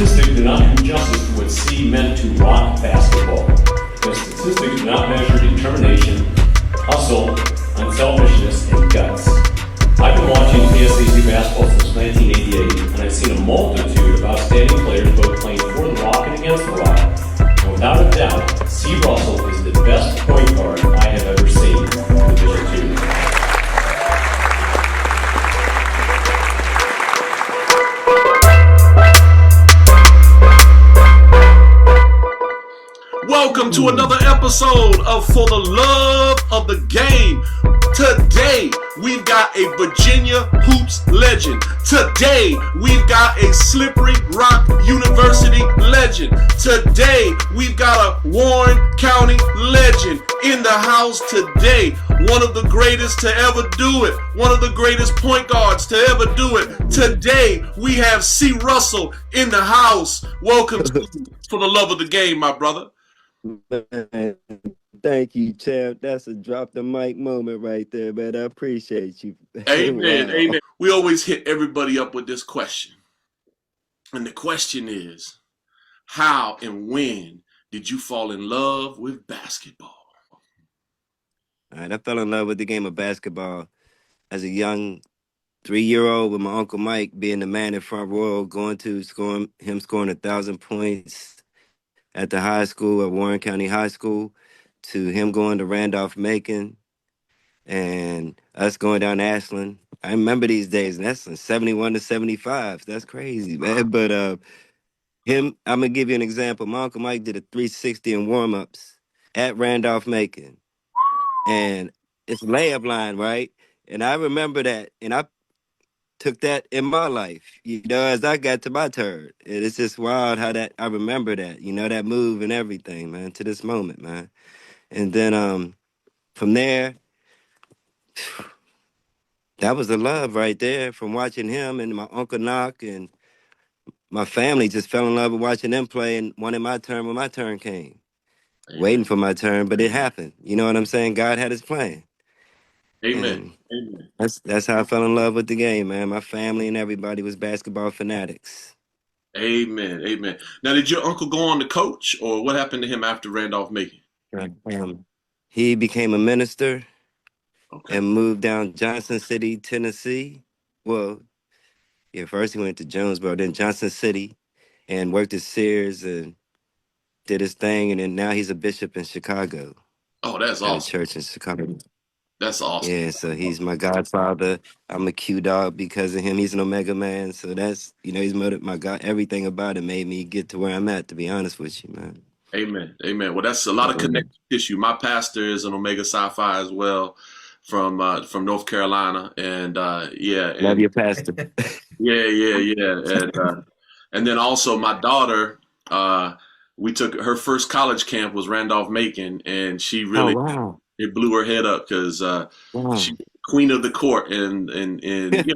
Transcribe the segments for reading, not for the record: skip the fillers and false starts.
statistics do not do justice to what Cee meant to rock basketball. The statistics do not measure determination, hustle, unselfishness, and guts. I've been watching KSAC basketball since 1988, and I've seen a multitude of outstanding players both playing for the Rock and against the Rock. And without a doubt, Cee Russell is the best point guard I have ever seen in Division II. Welcome to another episode of For the Love of the Game. Today, we've got a Virginia Hoops legend. Today, we've got a Slippery Rock University legend. Today, we've got a Warren County legend in the house today. One of the greatest to ever do it. One of the greatest point guards to ever do it. Today, we have Cee Russell in the house. Welcome to For the Love of the Game, my brother. Man, thank you, champ. That's a drop the mic moment right there, man. I appreciate you. Amen. Wow. Amen. We always hit everybody up with this question. And the question is, how and when did you fall in love with basketball? All right, I fell in love with the game of basketball as a young 3-year-old with my Uncle Mike being the man in front row, scoring 1,000 points at the high school, at Warren County High School, to him going to Randolph-Macon and us going down to Ashland. I remember these days, and that's 71 to 75. That's crazy, man. But I'm going to give you an example. My Uncle Mike did a 360 in warm-ups at Randolph-Macon. And it's layup line, right? And I remember that, and I took that in my life, as I got to my turn. And it's just wild how that I remember that, that move and everything, man, to this moment, man. And then from there, that was the love right there from watching him and my Uncle Knock, and my family just fell in love with watching them play and wanted my turn when my turn came. Amen. Waiting for my turn, but it happened. You know what I'm saying? God had his plan. Amen. Amen. That's how I fell in love with the game, man. My family and everybody was basketball fanatics. Amen. Amen. Now, did your uncle go on to coach, or what happened to him after Randolph-Macon? He became a minister and moved down Johnson City, Tennessee. Well, yeah, first he went to Jonesboro, then Johnson City, and worked at Sears and did his thing. And then now he's a bishop in Chicago. Oh, that's awesome. At a church in Chicago. That's awesome. Yeah, so he's my godfather. I'm a Q dog because of him. He's an Omega man. So that's, he's my God. Everything about it made me get to where I'm at, to be honest with you, man. Amen. Amen. Well, that's a lot of connective tissue. My pastor is an Omega Psi Phi as well from North Carolina. And yeah. Love your pastor. Yeah. And then also my daughter, we took her first college camp was Randolph-Macon, and she really it blew her head up because she's queen of the court, and it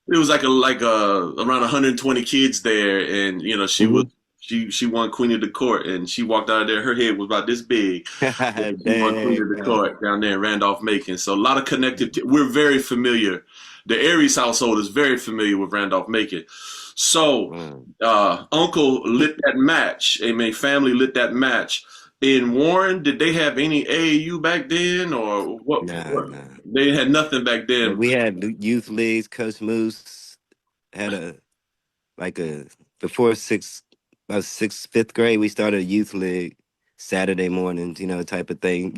was like around 120 kids there, and she was she won queen of the court, and she walked out of there, her head was about this big. She won queen of the court down there in Randolph-Macon. So a lot of connective. We're very familiar. The Aries household is very familiar with Randolph-Macon. So Uncle lit that match. Amen. Family lit that match. In Warren, did they have any AAU back then, or what? Nah. They had nothing back then. We had youth leagues. Coach Moose had before fifth grade, we started a youth league Saturday mornings, type of thing.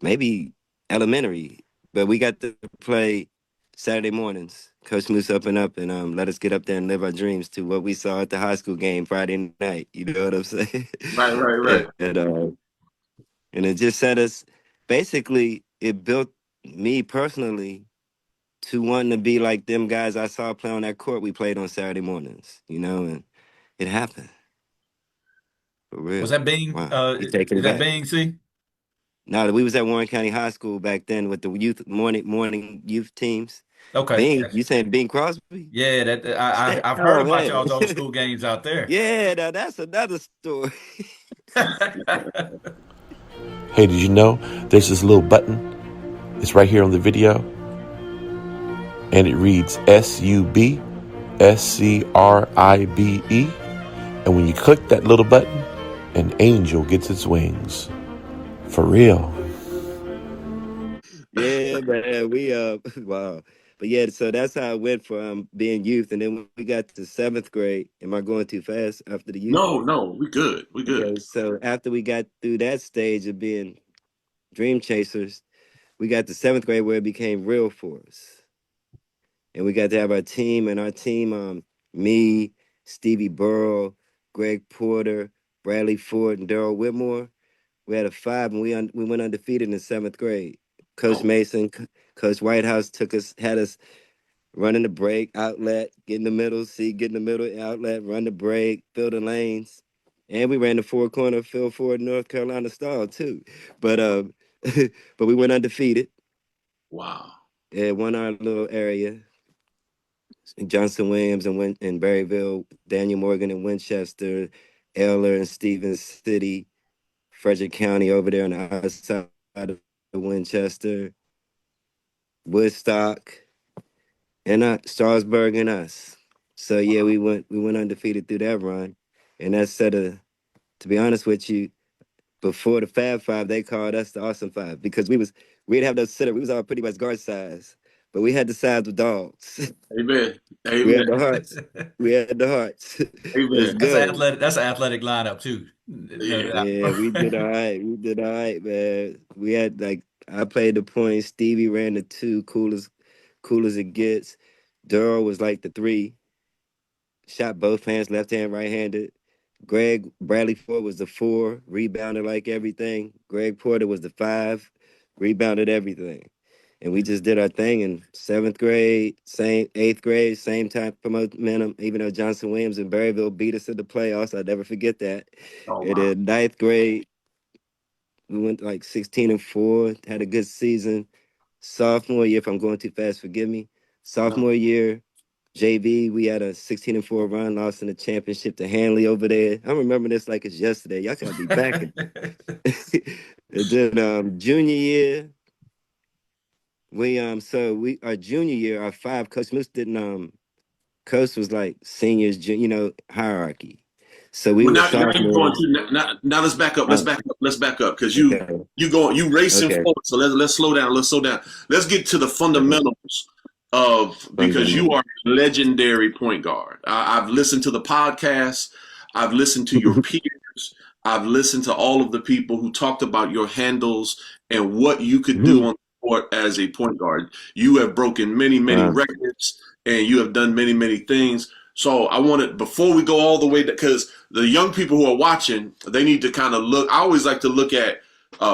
Maybe elementary, but we got to play Saturday mornings. Coach Moose up and let us get up there and live our dreams to what we saw at the high school game Friday night. You know what I'm saying? Right. And it just set us, basically, it built me personally to wanting to be like them guys I saw play on that court we played on Saturday mornings, and it happened. For real. Was that Bing? Is that Bing, Cee? No, we was at Warren County High School back then with the youth morning youth teams. Okay. Bing, you saying Bing Crosby? Yeah, I've heard about y'all's old school games out there. Yeah, that's another story. Hey, did you know there's this little button? It's right here on the video. And it reads SUB. SCRIBE. And when you click that little button, an angel gets its wings. For real. Yeah, man. We wow. But yeah, so that's how it went from being youth, and then when we got to seventh grade. Am I going too fast after the youth? No, we good. We good. Okay, so after we got through that stage of being dream chasers, we got to seventh grade where it became real for us. And we got to have our team, and our team, me, Stevie Burrow, Greg Porter, Bradley Ford, and Daryl Whitmore. We had a five, and we went undefeated in seventh grade. Coach Oh, Mason, Coach Whitehouse had us running the break, outlet, get in the middle, get in the middle, outlet, run the break, fill the lanes. And we ran the four corner, Phil Ford, North Carolina style too. But but we went undefeated wow. and won our little area. Johnson Williams and in Berryville, Daniel Morgan in Winchester, Eller and Stevens City, Frederick County over there on the outside of Winchester, Woodstock, and Strasburg and us. So yeah, we went undefeated through that run, and that set a. To be honest with you, before the Fab Five, they called us the Awesome Five because we didn't have no center. We was all pretty much guard size, but we had the size of dogs. Amen. We Amen. had the hearts. We had the hearts. Let's Amen. go. That's an athletic lineup too. No Yeah. doubt. Yeah, we did all right. We did all right, man. We had like I played the point. Stevie ran the two, cool as it gets. Durrell was like the three. Shot both hands, left hand, right handed. Greg Bradley Ford was the four, rebounded like everything. Greg Porter was the five, rebounded everything. And we just did our thing in seventh grade, same eighth grade, same type of momentum. Even though Johnson Williams and Berryville beat us in the playoffs, I'll never forget that. Oh And wow. then ninth grade, we went like 16-4, had a good season. Sophomore year, if I'm going too fast, forgive me. No. Sophomore year, JV, we had a 16-4 run, lost in the championship to Hanley over there. I remember this like it's yesterday. Y'all gotta be back. And then junior year, our junior year, our five coach Moose didn't coach was like seniors, hierarchy. So we Well, were now you're going sophomores. to now let's back up. Let's Oh, back up. Let's back up because okay, you racing okay, forward. So let's slow down. Let's slow down. Let's get to the okay. fundamentals of because you are Fundamentals. a legendary point guard. I've listened to the podcast. I've listened to your peers. I've listened to all of the people who talked about your handles and what you could do on the court as a point guard. You have broken many Wow. records and you have done many things. So I wanted before we go all the way because the young people who are watching, they need to kind of look. I always like to look at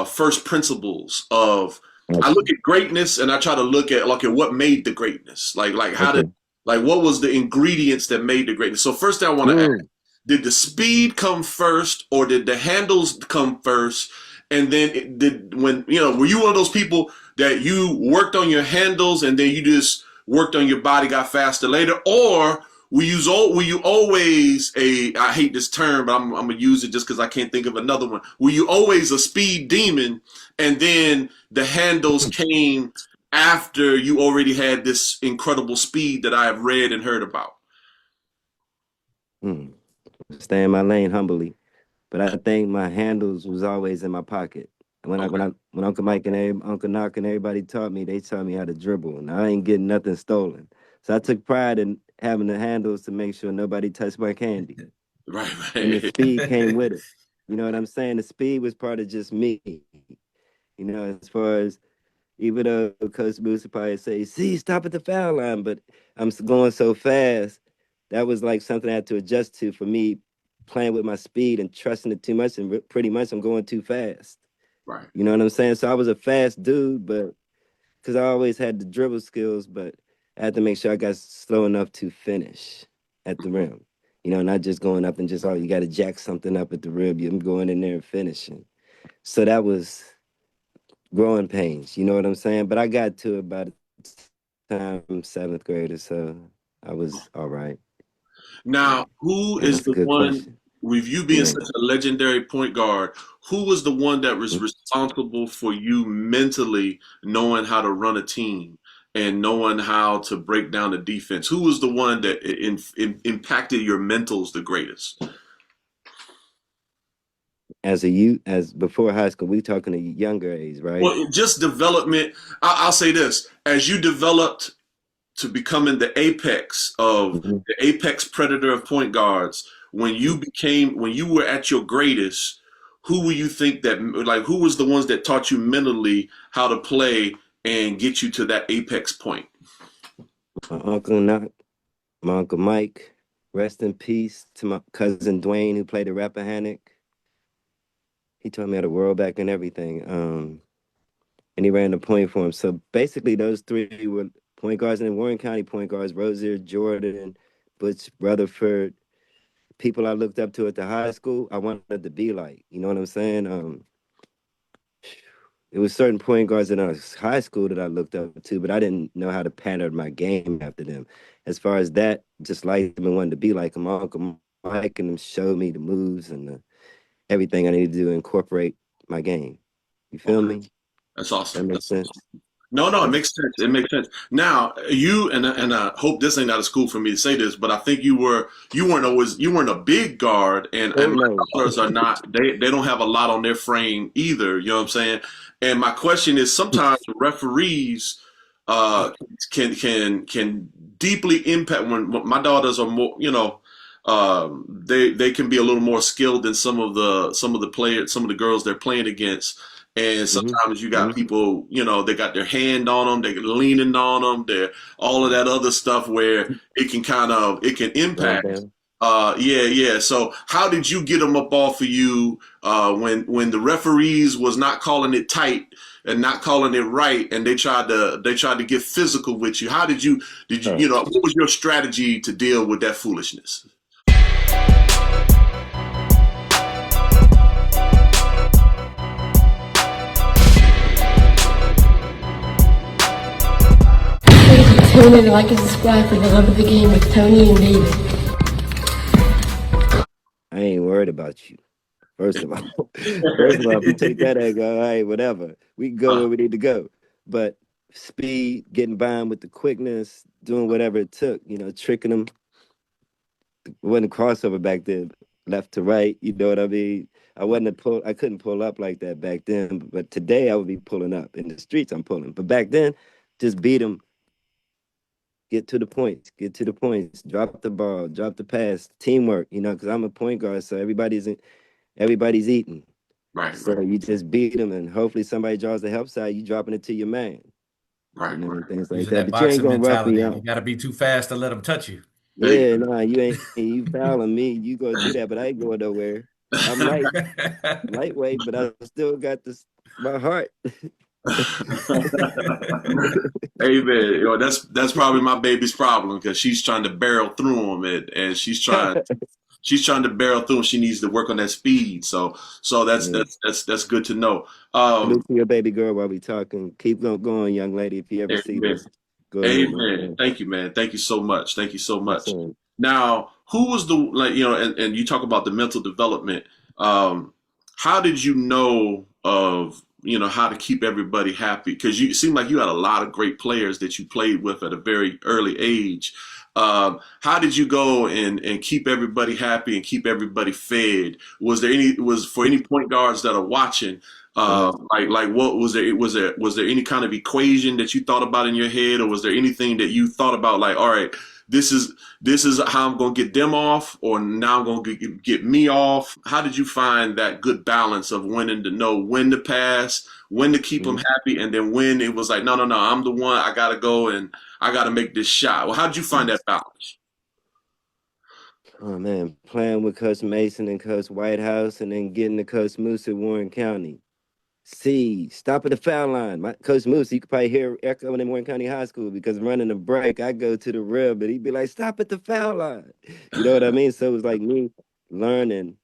first principles of. I Gotcha. look at greatness and I try to look at what made the greatness. Like how did Okay. what was the ingredients that made the greatness. So first thing I want to ask, Mm. did the speed come first or did the handles come first? And then were you one of those people that you worked on your handles and then you just worked on your body, got faster later, or were you always I hate this term, but I'm gonna use it just because I can't think of another one. Were you always a speed demon, and then the handles came after you already had this incredible speed that I have read and heard about? Mm. Stay in my lane humbly. But I think my handles was always in my pocket. Okay, When Uncle Mike and Uncle Knock and everybody they taught me how to dribble, and I ain't getting nothing stolen. So I took pride in having the handles to make sure nobody touched my candy, and the right. speed came with it. You know what I'm saying? The speed was part of just me. As far as even though Coach Moose would probably say, "See, stop at the foul line," but going so fast. That was like something I had to adjust to for me, playing with my speed and trusting it too much, and pretty much I'm going too fast. Right. You know what I'm saying? So I was a fast dude, but because I always had the dribble skills, but I had to make sure I got slow enough to finish at the rim. Not just going up and just, oh, you got to jack something up at the rim. You're going in there and finishing. So that was growing pains. You know what I'm saying? But I got to it by the time seventh grader, so I was all right. Yeah, Now, who yeah, is that's a the good one question. with you being Yeah. such a legendary point guard? Who was the one that was responsible for you mentally knowing how to run a team and knowing how to break down the defense? Who was the one that impacted your mentals the greatest? As a youth, as before high school, we talking a younger age, right? Well, just development. I'll say this: as you developed to becoming the apex of Mm-hmm. the apex predator of point guards, when you were at your greatest, who will you think that, like, who was the ones that taught you mentally how to play and get you to that apex point? My uncle Knock, my uncle Mike, rest in peace to my cousin Dwayne who played the Rappahannock. He taught me how to roll back and everything. And he ran the point for him. So basically, those three were point guards in Warren County point guards: Rozier, Jordan, Butch Rutherford. People I looked up to at the high school, I wanted to be like. You know what I'm saying? It was certain point guards in our high school that I looked up to, but I didn't know how to pattern my game after them. As far as that, just like them and wanted to be like them. My Uncle Mike and them showed me the moves and everything I needed to do to incorporate my game. You feel Okay, me? that's That awesome. makes sense. No, it That's makes sense. It makes sense. Now, you and I hope this ain't out of school for me to say this, but I think you weren't a big guard, oh and my no. daughters are not. They don't have a lot on their frame either. You know what I'm saying? And my question is, sometimes referees uh, can deeply impact when my daughters are more. They can be a little more skilled than some of the players, some of the girls they're playing against. And Mm-hmm. sometimes you got Mm-hmm. people, they got their hand on them, they're leaning on them, they're all of that other stuff where it can Run impact. down. Yeah, yeah. So how did you get them up off of you when the referees was not calling it tight and not calling it right, and they tried to get physical with you? How did you Oh. what was your strategy to deal with that foolishness? Tune in and like and subscribe for the love of the game with Tony and David. I ain't worried about you. First of all, if you take that angle, all right, whatever. We can go where we need to go. But speed, getting by 'em with the quickness, doing whatever it took, tricking them. It wasn't a crossover back then, left to right. You know what I mean? I couldn't pull up like that back then. But today I would be pulling up in the streets. I'm pulling. But back then, just beat them. Get to the points, drop the ball, drop the pass, teamwork. Because I'm a point guard, so everybody's eating. Right, right, So you just beat them, and hopefully somebody draws the help side. You dropping it to your man, right, right. and things like Using that. that But you ain't boxing gonna rough me mentality. You out. got to be too fast to let them touch you. Hey, Yeah, no, you ain't. You fouling me. You gonna do that, but I ain't going nowhere. I'm lightweight, but I still got my heart. Hey man, that's probably my baby's problem because she's trying to barrel through them, and she's trying to barrel through. She needs to work on that speed. So that's Yeah. that's that's that's good to know. Salute to your baby girl while we talking. Keep going, young lady. If you ever see Amen. this, go ahead. Amen. Thank you, man. Thank you so much. Thank you so Yes, much. sir. Now, who was the like and you talk about the mental development. How did you know of how to keep everybody happy? Because you it seemed like you had a lot of great players that you played with at a very early age. How did you go and keep everybody happy and keep everybody fed? Was for any point guards that are watching? Uh-huh. Like what was there any kind of equation that you thought about in your head, or was there anything that you thought about like, all right, this is how I'm gonna get them off, or now I'm gonna get me off? How did you find that good balance of when to know when to pass, when to keep them Mhm. happy, and then when it was like, no, no, no, I'm the one, I gotta go and I gotta make this shot? Well, how did you find that balance? Oh man, playing with Coach Mason and Coach Whitehouse, and then getting to Coach Moose at Warren County. See, stop at the foul line. My Coach Moose, you could probably hear echoing in Warren County High School because running the break, I go to the rim, but he'd be like, "Stop at the foul line." You know what I mean? So it was like me learning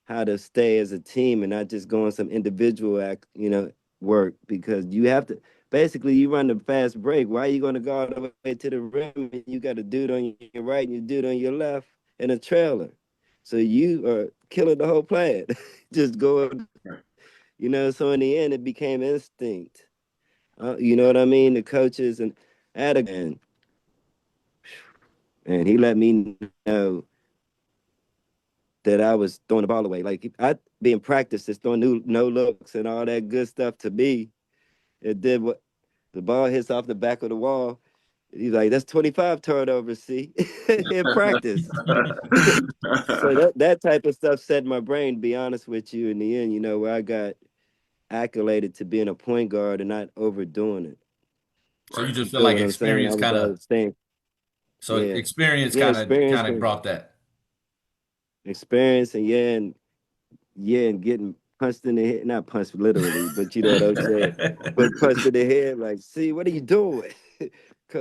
how to stay as a team and not just go on some individual work, because you have to basically you run the fast break. Why are you going to go all the way to the rim and you got a dude on your right and you dude on your left and a trailer? So you are killing the whole plan. Just going, so in the end it became instinct. You know what I mean? The coaches and had a and he let me know that I was throwing the ball away. Like I be in practice, just throwing no looks and all that good stuff to me. It did what the ball hits off the back of the wall. He's like, that's 25 turnovers, see, in practice. So that type of stuff set my brain, to be honest with you, in the end, where I got accoladed to being a point guard and not overdoing it. So you You just feel feel like what I'm saying? I experience was kind of, always saying, so yeah. experience Yeah, kind of brought that. experience and getting punched in the head, not punched literally, but you know what I'm saying? But punched in the head, like, see, what are you doing?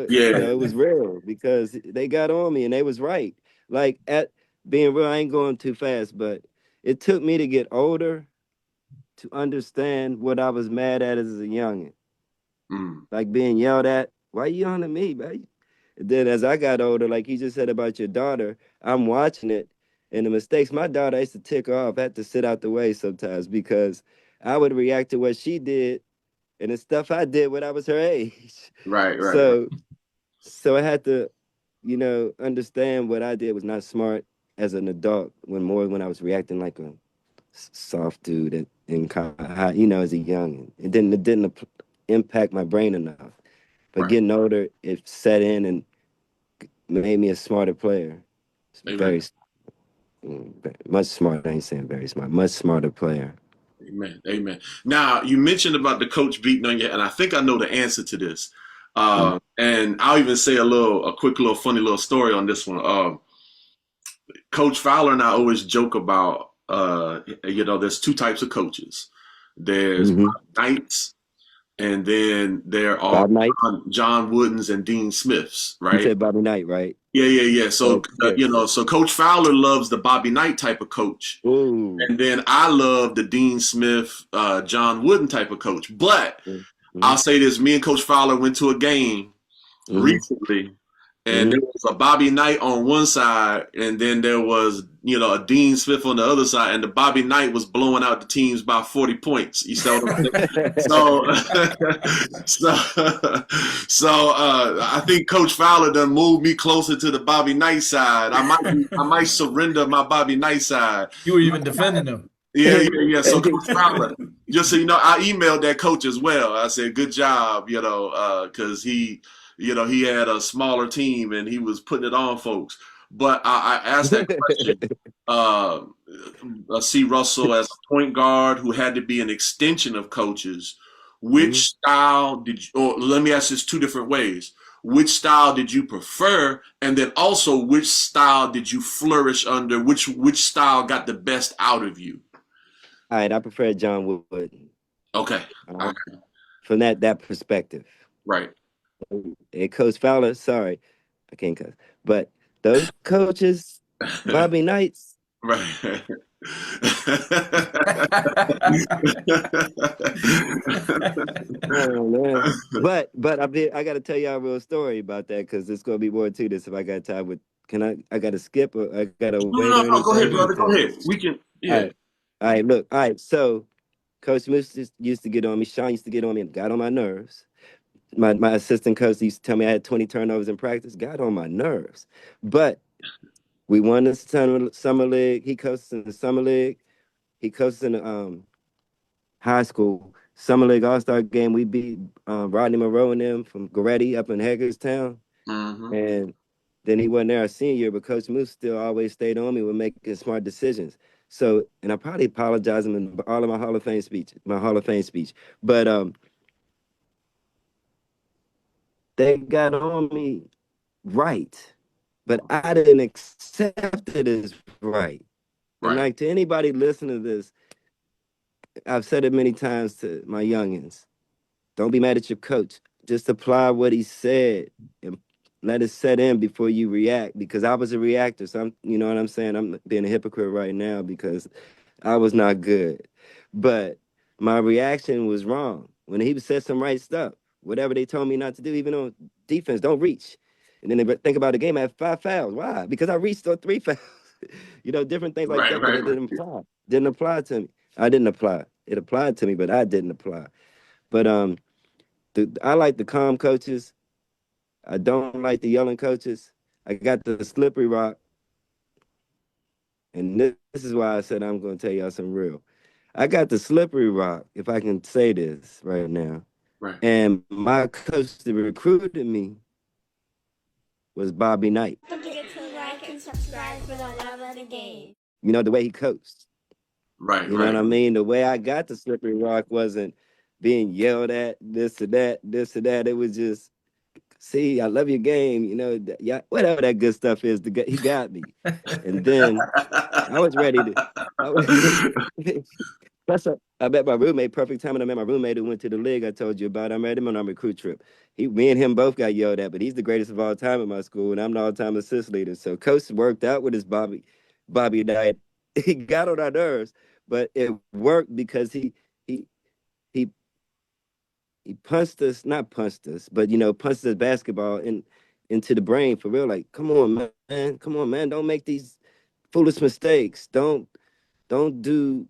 Yeah. It was real because they got on me and they was right. Like at being real, I ain't going too fast, but it took me to get older to understand what I was mad at as a youngin'. Mm. Like being yelled at, why you yelling at me, man? Then as I got older, like you just said about your daughter, I'm watching it and the mistakes my daughter, I used to tick her off. I had to sit out the way sometimes because I would react to what she did and the stuff I did when I was her age. Right, right, right. So I had to, understand what I did was not smart as an adult when I was reacting like a soft dude as a young. It didn't impact my brain enough. But Right. getting older, it set in and made me a smarter player. Amen. Very, much smarter. I ain't saying very smart. Much smarter player. Amen. Amen. Now, you mentioned about the coach beating on you, and I think I know the answer to this. Mm. And I'll even say a quick little funny little story on this one. Coach Fowler and I always joke about, there's two types of coaches. There's Mm-hmm. Knights, and then there are Bob Knight. John Woodens and Dean Smiths, You right? said Bobby Knight, right? Yeah, yeah, yeah. So, Yeah. so Coach Fowler loves the Bobby Knight type of coach. Ooh. And then I love the Dean Smith, John Wooden type of coach. But Mm-hmm. I'll say this: me and Coach Fowler went to a game Mm-hmm. recently, and there Mm-hmm. was a Bobby Knight on one side, and then there was a Dean Smith on the other side, and the Bobby Knight was blowing out the teams by 40 points. You see what I'm saying? So, I think Coach Fowler done moved me closer to the Bobby Knight side. I might surrender my Bobby Knight side. You were even defending them. Yeah, yeah, yeah. So Coach Fowler, just so you know, I emailed that coach as well. I said, "Good job," because he had a smaller team and he was putting it on folks. But I asked that question. Uh, Cee Russell as a point guard who had to be an extension of coaches. Mm-hmm. Which style did you? Or let me ask this two different ways. Which style did you prefer, and then also which style did you flourish under? Which style got the best out of you? All right, I prefer John Wood. Okay. Uh, from that perspective. Right. And Coach Fowler, sorry, I can't cuss. But those coaches, Bobby Knights. Right. Oh man. But I gotta tell y'all a real story about that because there's gonna be more to this if I got time with I gotta skip or I gotta wait or No. Go ahead, anything? brother. Go ahead. We can. All Yeah. right. All right, look. All right, so Coach Moose used to get on me. Sean used to get on me and got on my nerves. My assistant coach used to tell me I had 20 turnovers in practice. Got on my nerves. But we won the summer league. He coached in the summer league. He coached in the high school summer league all-star game. We beat Rodney Monroe and them from Goretti up in Hagerstown. Mm-hmm. And then he wasn't there our senior year, but Coach Moose still always stayed on me with making smart decisions. So, and I probably apologize in all of my Hall of Fame speech, But they got on me right, but I didn't accept it as right. And Right. like to anybody listening to this, I've said it many times to my youngins. Don't be mad at your coach. Just apply what he said and let it set in before you react. Because I was a reactor. So you know what I'm saying? I'm being a hypocrite right now because I was not good. But my reaction was wrong. When he said some right stuff, whatever they told me not to do, even on defense, don't reach. And then they think about the game, I had 5 fouls. Why? Because I reached on 3 fouls. Different things like Right. that, but Right. it Right. didn't apply to me. I didn't apply. It applied to me, but I didn't apply. But I like the calm coaches. I don't like the yelling coaches. I got the slippery rock. And this is why I said I'm going to tell y'all something real. I got the slippery rock, if I can say this right now. Right. And my coach that recruited me was Bobby Knight. Don't forget to like and subscribe for the love of the game. You know, the way he coached. Right. You know what I mean? The way I got the slippery rock wasn't being yelled at, this or that, this or that. It was just, see, I love your game. You know, yeah, whatever that good stuff is. He got me. And then I was ready to. I met my roommate, perfect timing. I met my roommate who went to the league I told you about. I met him on our recruit trip. Me and him both got yelled at, but he's the greatest of all time at my school, and I'm the all-time assist leader. So Coach worked out with his Bobby Knight. He got on our nerves, but it worked because he he punched us, not punched us, but punched us basketball into the brain for real. Like, come on, man, don't make these foolish mistakes. Don't do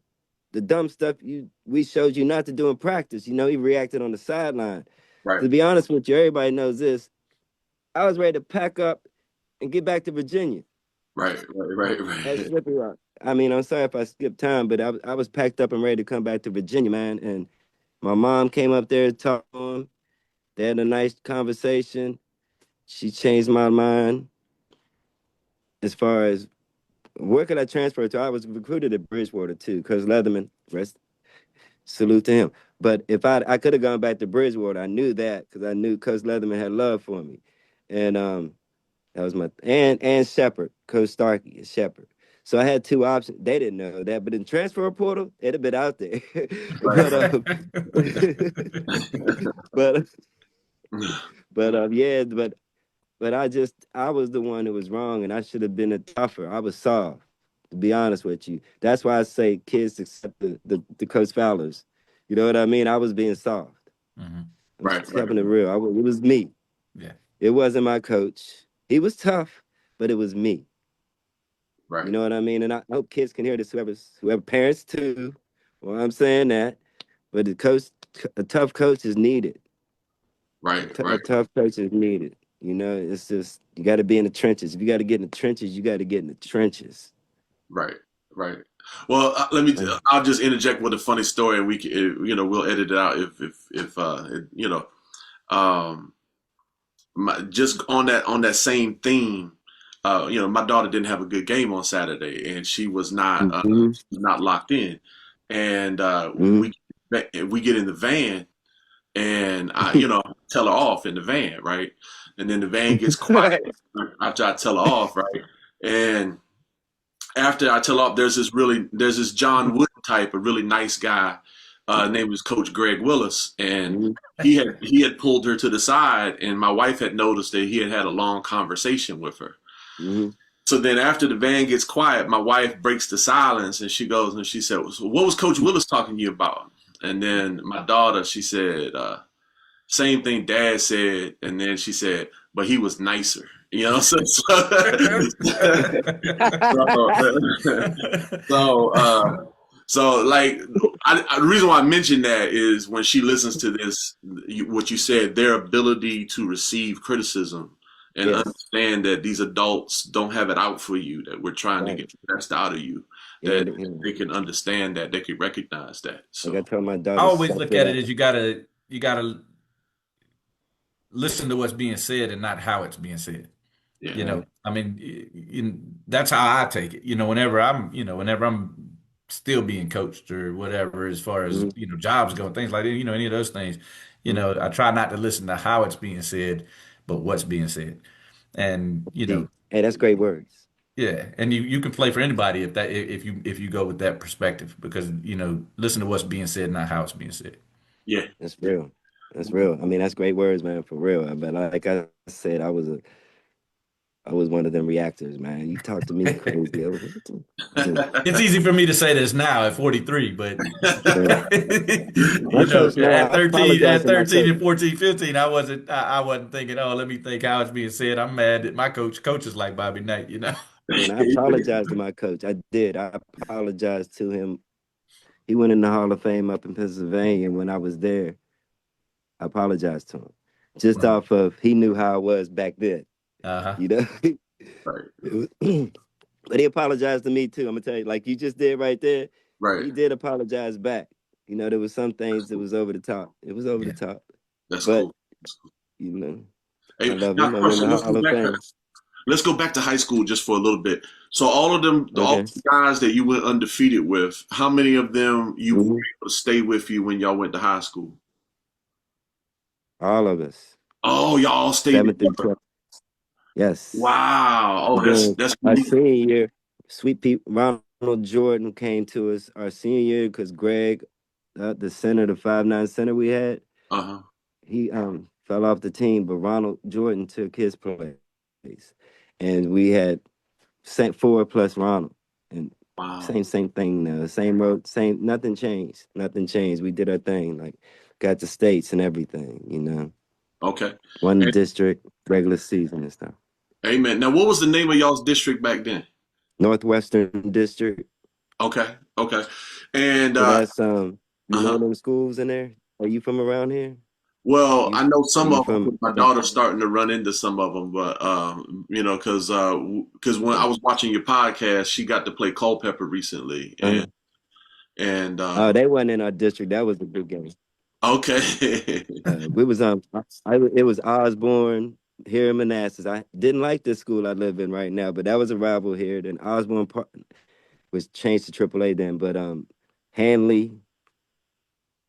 the dumb stuff we showed you not to do in practice. He reacted on the sideline. Right. To be honest with you, everybody knows this. I was ready to pack up and get back to Virginia. Right. At Slippery Rock. I mean, I'm sorry if I skipped time, but I was packed up and ready to come back to Virginia, man. And my mom came up there to talk to him. They had a nice conversation. She changed my mind as far as where could I transfer to. I was recruited at Bridgewater too, because Leatherman, salute to him. But if I could have gone back to Bridgewater, I knew that because I knew Coach Leatherman had love for me. And that was and Shepard, Coach Starkey and Shepard. So I had two options. They didn't know that, but in transfer portal, it'd have been out there. But I was the one who was wrong, and I should have been a tougher. I was soft, to be honest with you. That's why I say kids accept the Coach Fowlers. You know what I mean? I was being soft. Mm-hmm. Right. Keeping it real. It was me. Yeah. It wasn't my coach. He was tough, but it was me. Right. You know what I mean? And I hope kids can hear this, whoever parents too. Well, I'm saying that. But a tough coach is needed. Right. A tough coach is needed. It's just, you got to be in the trenches. If you got to get in the trenches, you got to get in the trenches. Right. Well, I'll just interject with a funny story, and we'll edit it out just on that same theme. My daughter didn't have a good game on Saturday, and she was not not locked in. And we get in the van, and I tell her off in the van, right? And then the van gets quiet after I tell her off, right? And after I tell her off, there's this John Wooden type, a really nice guy. Name was Coach Greg Willis, and he had pulled her to the side, and my wife had noticed that he had a long conversation with her. Mm-hmm. So then after the van gets quiet, my wife breaks the silence, and she goes and she said, "So what was Coach Willis talking to you about?" And then my daughter, she said, same thing Dad said, and then she said, "But he was nicer." So like, the reason why I mentioned that is when she listens to this, what you said, their ability to receive criticism and understand that these adults don't have it out for you, that we're trying to get the best out of you, that they can understand that, they can recognize that. So like I tell my daughter, I always look at it as you gotta listen to what's being said and not how it's being said. Yeah. I mean, that's how I take it. Whenever I'm still being coached or whatever, as far as jobs go and things like that, any of those things, I try not to listen to how it's being said, but what's being said. And hey, that's great words. Yeah, and you can play for anybody if you go with that perspective, because listen to what's being said, not how it's being said. Yeah, that's real. That's real. I mean, that's great words, man, for real. But like I said, I was one of them reactors, man. You talk to me crazy. It's easy for me to say this now at 43, but at 13 and 14, 15, I wasn't thinking, oh, let me think how it's being said. I'm mad that my coach is like Bobby Knight, And I apologized to my coach. I did. I apologized to him. He went in the Hall of Fame up in Pennsylvania when I was there. I apologized to him. just off of he knew how I was back then. Uh-huh. You know, Right. but he apologized to me too. I'm gonna tell you, like you just did right there. Right. He did apologize back. You know, there was some things that was over the top. It was over the Yeah. top, That's but cool. you know, I Hey, love now, him. I'm in Russell, the Hall of Fame. let's go back to high school just for a little bit. So all Okay. the guys that you went undefeated with, how many of them you were Hmm. able to stay with you when y'all went to high school? All of us, Oh, y'all all stayed 7th through together. 12th. Yes. Wow. Oh, And then that's our unique. senior year, sweet people, Ronald Jordan came to us our senior year because Greg, the center, the 5'9" center we had, Uh-huh. he fell off the team, but Ronald Jordan took his place, and we had same 4 plus Ronald, and Wow. same thing now, same road, same nothing changed. We did our thing, like got the states and everything, you know, Okay. one And, district, regular season and stuff. amen. Now, what was the name of y'all's district back then? Northwestern District. Okay. Okay. And So that's you know uh-huh. them schools in there? Are you from around here? Well, You I know are some you of them. 'Cause from my daughter's starting to run into some of them, but you know, because when I was watching your podcast, she got to play Culpeper recently, uh, and oh, they wasn't in our district. That was a good game. okay, We was it was Osborne here in Manassas. I didn't like this school I live in right now, but that was a rival here. Then Osborne Park was changed to AAA then, but Hanley,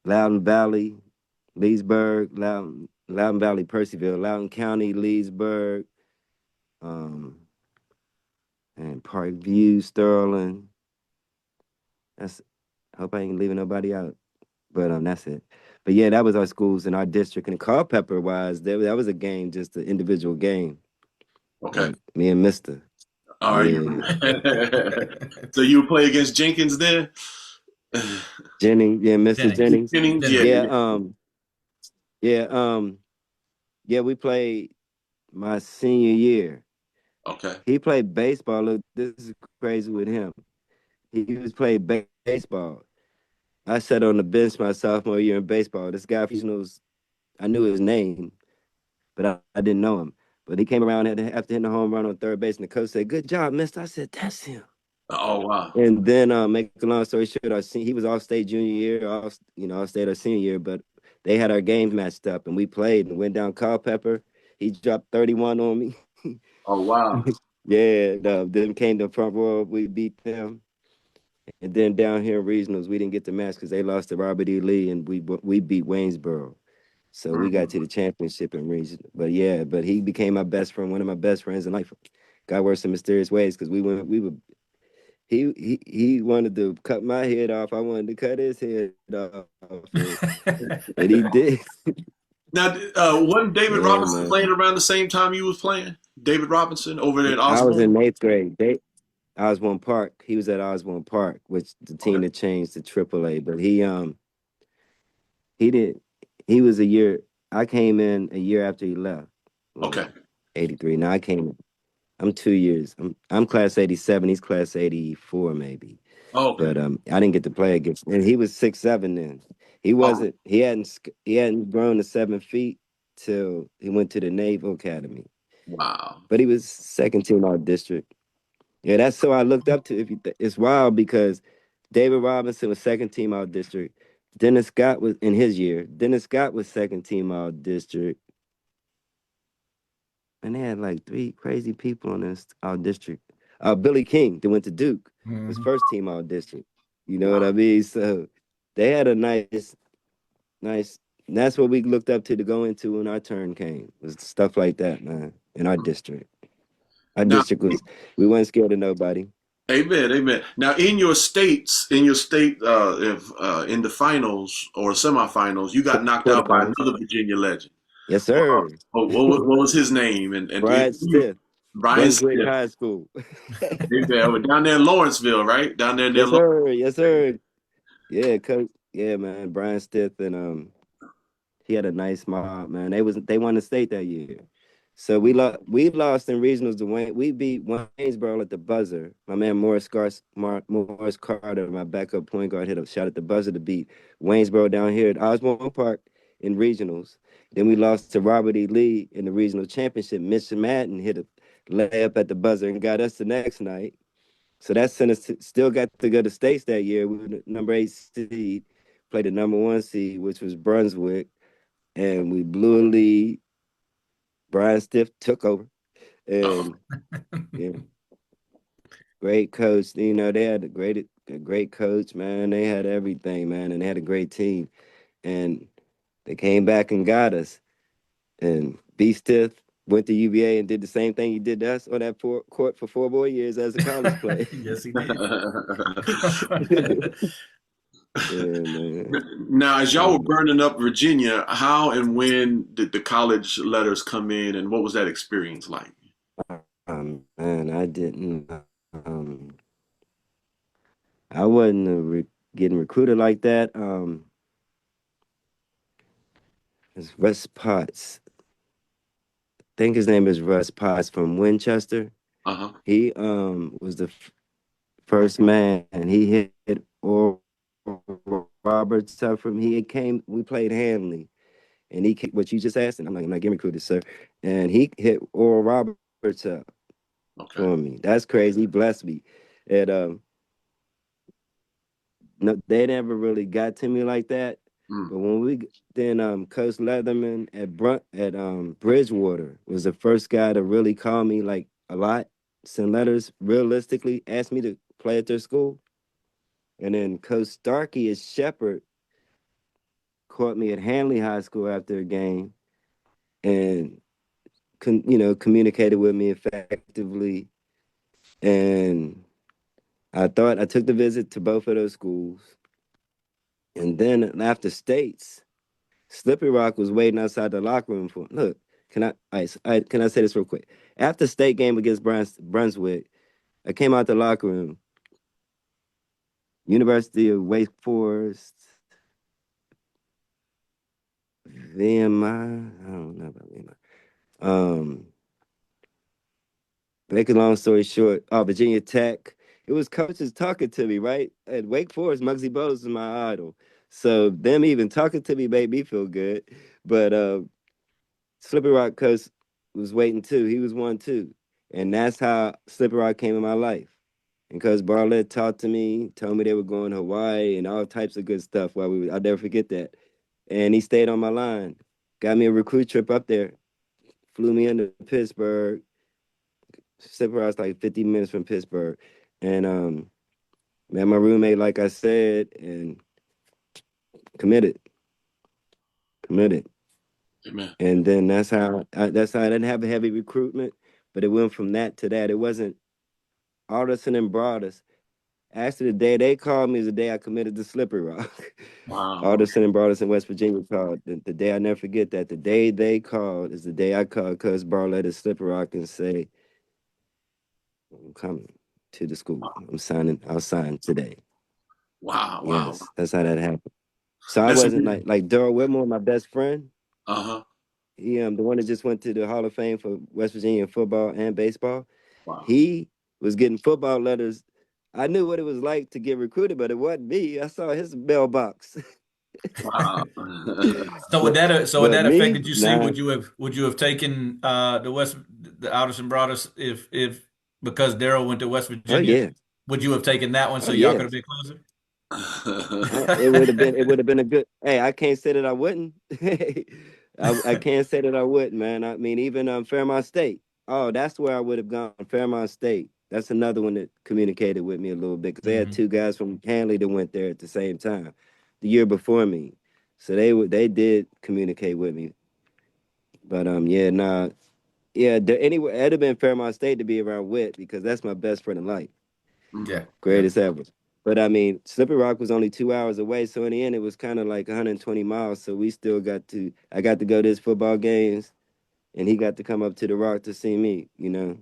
Loudoun Valley, Leesburg, Loudoun Valley, Percyville, Loudoun County, Leesburg, um, and Parkview, Sterling. That's I hope I ain't leaving nobody out. But that's it. But yeah, that was our schools in our district. And Culpeper wise, that was a game, just an individual game. okay. Like me and Mister. All right. Yeah. So you play against Jenkins then? Jennings, yeah, Mr. Jennings. Jennings. Jennings, yeah, Yeah, yeah. yeah, yeah, we played my senior year. Okay, He played baseball. Look, this is crazy with him. He was playing baseball. I sat on the bench my sophomore year in baseball. This guy, knows, I knew his name, but I didn't know him. But he came around after hitting a home run on third base, and the coach said, "Good job, mister." I said, "That's him." oh wow. And then, make a long story short, he was all state junior year, all state our senior year, but they had our games matched up, and we played and went down Culpeper. He dropped 31 on me. Oh wow. Yeah, then came to front row. We beat them. And then down here in regionals, we didn't get the match because they lost to Robert E. Lee, and we beat Waynesboro. So we got to the championship in region. But yeah, but he became my best friend, one of my best friends in life. God works in mysterious ways because we were he wanted to cut my head off. I wanted to cut his head off, and he did. Now, wasn't David Yeah, Robinson man. playing around the same time you was playing? David Robinson over there at I was in Osborne? 8th grade. Osborne Park. He was at Osborne Park, which the Okay. team that changed to AAA. But he did. He was a year. I came in a year after he left. Okay. 83. Now I came. I'm 2 years. I'm class 87. He's class 84, maybe. Oh, okay. But I didn't get to play against. And he was 6'7" then. He Oh, wasn't. He hadn't grown to 7 feet till he went to the Naval Academy. wow. But he was second team all district. Yeah, that's so I looked up to. It's wild because David Robinson was second team all district. Dennis Scott was in his year. Dennis Scott was second team all district. And they had like 3 crazy people on this all district. Billy King that went to Duke was Mhm. first team all district. You know what Wow. I mean? So they had a nice. And that's what we looked up to go into when our turn came. Was stuff like that, man. In our district. Our Now, district we weren't scared of nobody. amen, amen. Now, in your state, if in the finals or semifinals, you got knocked out by Quarterfinals. another Virginia legend. Yes, sir. What was his name? Brian Stiff. Brian Brunswick Smith. High School. Amen. Over down there in Lawrenceville, right? Down there near Yes, Lawrence. sir. Yes, sir. Yeah, coach. Yeah, man. Brian Stiff and he had a nice mob, man. They won the state that year. So we lost in regionals to Wayne. We beat Waynesboro at the buzzer. My man Morris Carter, my backup point guard, hit a shot at the buzzer to beat Waynesboro down here at Osborne Park. in regionals. Then we lost to Robert E. Lee in the regional championship. Mitch Madden hit a layup at the buzzer and got us the next night. So that sent us still got to go to states that year. We were the number 8 seed, played the number 1 seed, which was Brunswick, and we blew a lead. Brian Stiff took over, and yeah, great coach. You know, they had a great coach, man. They had everything, man, and they had a great team. And they came back and got us. And B Stiff went to UVA and did the same thing he did to us on that court for 4 more years as a college player. Yes, he did. Yeah, man. Now, as y'all were burning up Virginia, how and when did the college letters come in, and what was that experience like? Man, I didn't. I wasn't getting recruited like that. It's Russ Potts. I think his name is Russ Potts from Winchester. Uh-huh. He was the first man, and he hit Oral Roberts up from. We played Hanley, and he kicked what you just asked, and I'm not getting recruited, sir. And he hit Oral Roberts up for me. That's crazy. He blessed me. And no, they never really got to me like that. But when Coach Leatherman at Bridgewater was the first guy to really call me like a lot, send letters realistically, ask me to play at their school. And then Coach Starkey at Shepherd caught me at Hanley High School after a game and communicated with me effectively. And I took the visit to both of those schools. And then after states, Slippery Rock was waiting outside the locker room for. Look, can I say this real quick? After state game against Brunswick, I came out the locker room. University of Wake Forest, VMI. I don't know about VMI. Make a long story short, Virginia Tech. It was coaches talking to me, right? At Wake Forest, Muggsy Bogues is my idol. So them even talking to me made me feel good. But Slippery Rock coach was waiting too. He was one too. And that's how Slippery Rock came in my life. And Coach Barlett talked to me, told me they were going to Hawaii and all types of good stuff. I'll never forget that. And he stayed on my line. Got me a recruit trip up there. Flew me into Pittsburgh. Slippery Rock's like 50 minutes from Pittsburgh. And met my roommate, like I said, and committed. Amen. And then that's how I didn't have a heavy recruitment, but it went from that to that. It wasn't Alderson and Broadus. Actually, the day they called me is the day I committed to Slippery Rock. Wow. Alderson and Broadus in West Virginia called. The day I never forget that. The day they called is the day I called Coach Barlett at Slippery Rock and say, I'm coming to the school. I'll sign today. Wow. Yes, that's how that happened. So I wasn't like Darrell Whitmore, my best friend. Uh-huh. He the one that just went to the Hall of Fame for West Virginia football and baseball. Wow. He was getting football letters. I knew what it was like to get recruited, but it wasn't me. I saw his mailbox. Wow. So would that affected you? Nah. Would you have taken the Alderson Broadus if because Darrell went to West Virginia? Oh, yeah. Would you have taken that one so y'all could have been closer? It would have been a good. Hey, I can't say that I wouldn't. I can't say that I wouldn't, man. I mean, even Fairmont State. Oh, that's where I would have gone. Fairmont State. That's another one that communicated with me a little bit because they had 2 guys from Hanley that went there at the same time, the year before me. So they did communicate with me. But anyway, it'd have been Fairmont State to be around Witt because that's my best friend in life. Yeah, greatest ever. But I mean, Slippery Rock was only 2 hours away, so in the end, it was kind of like 120 miles. So we still I got to go to his football games, and he got to come up to the Rock to see me. Yeah.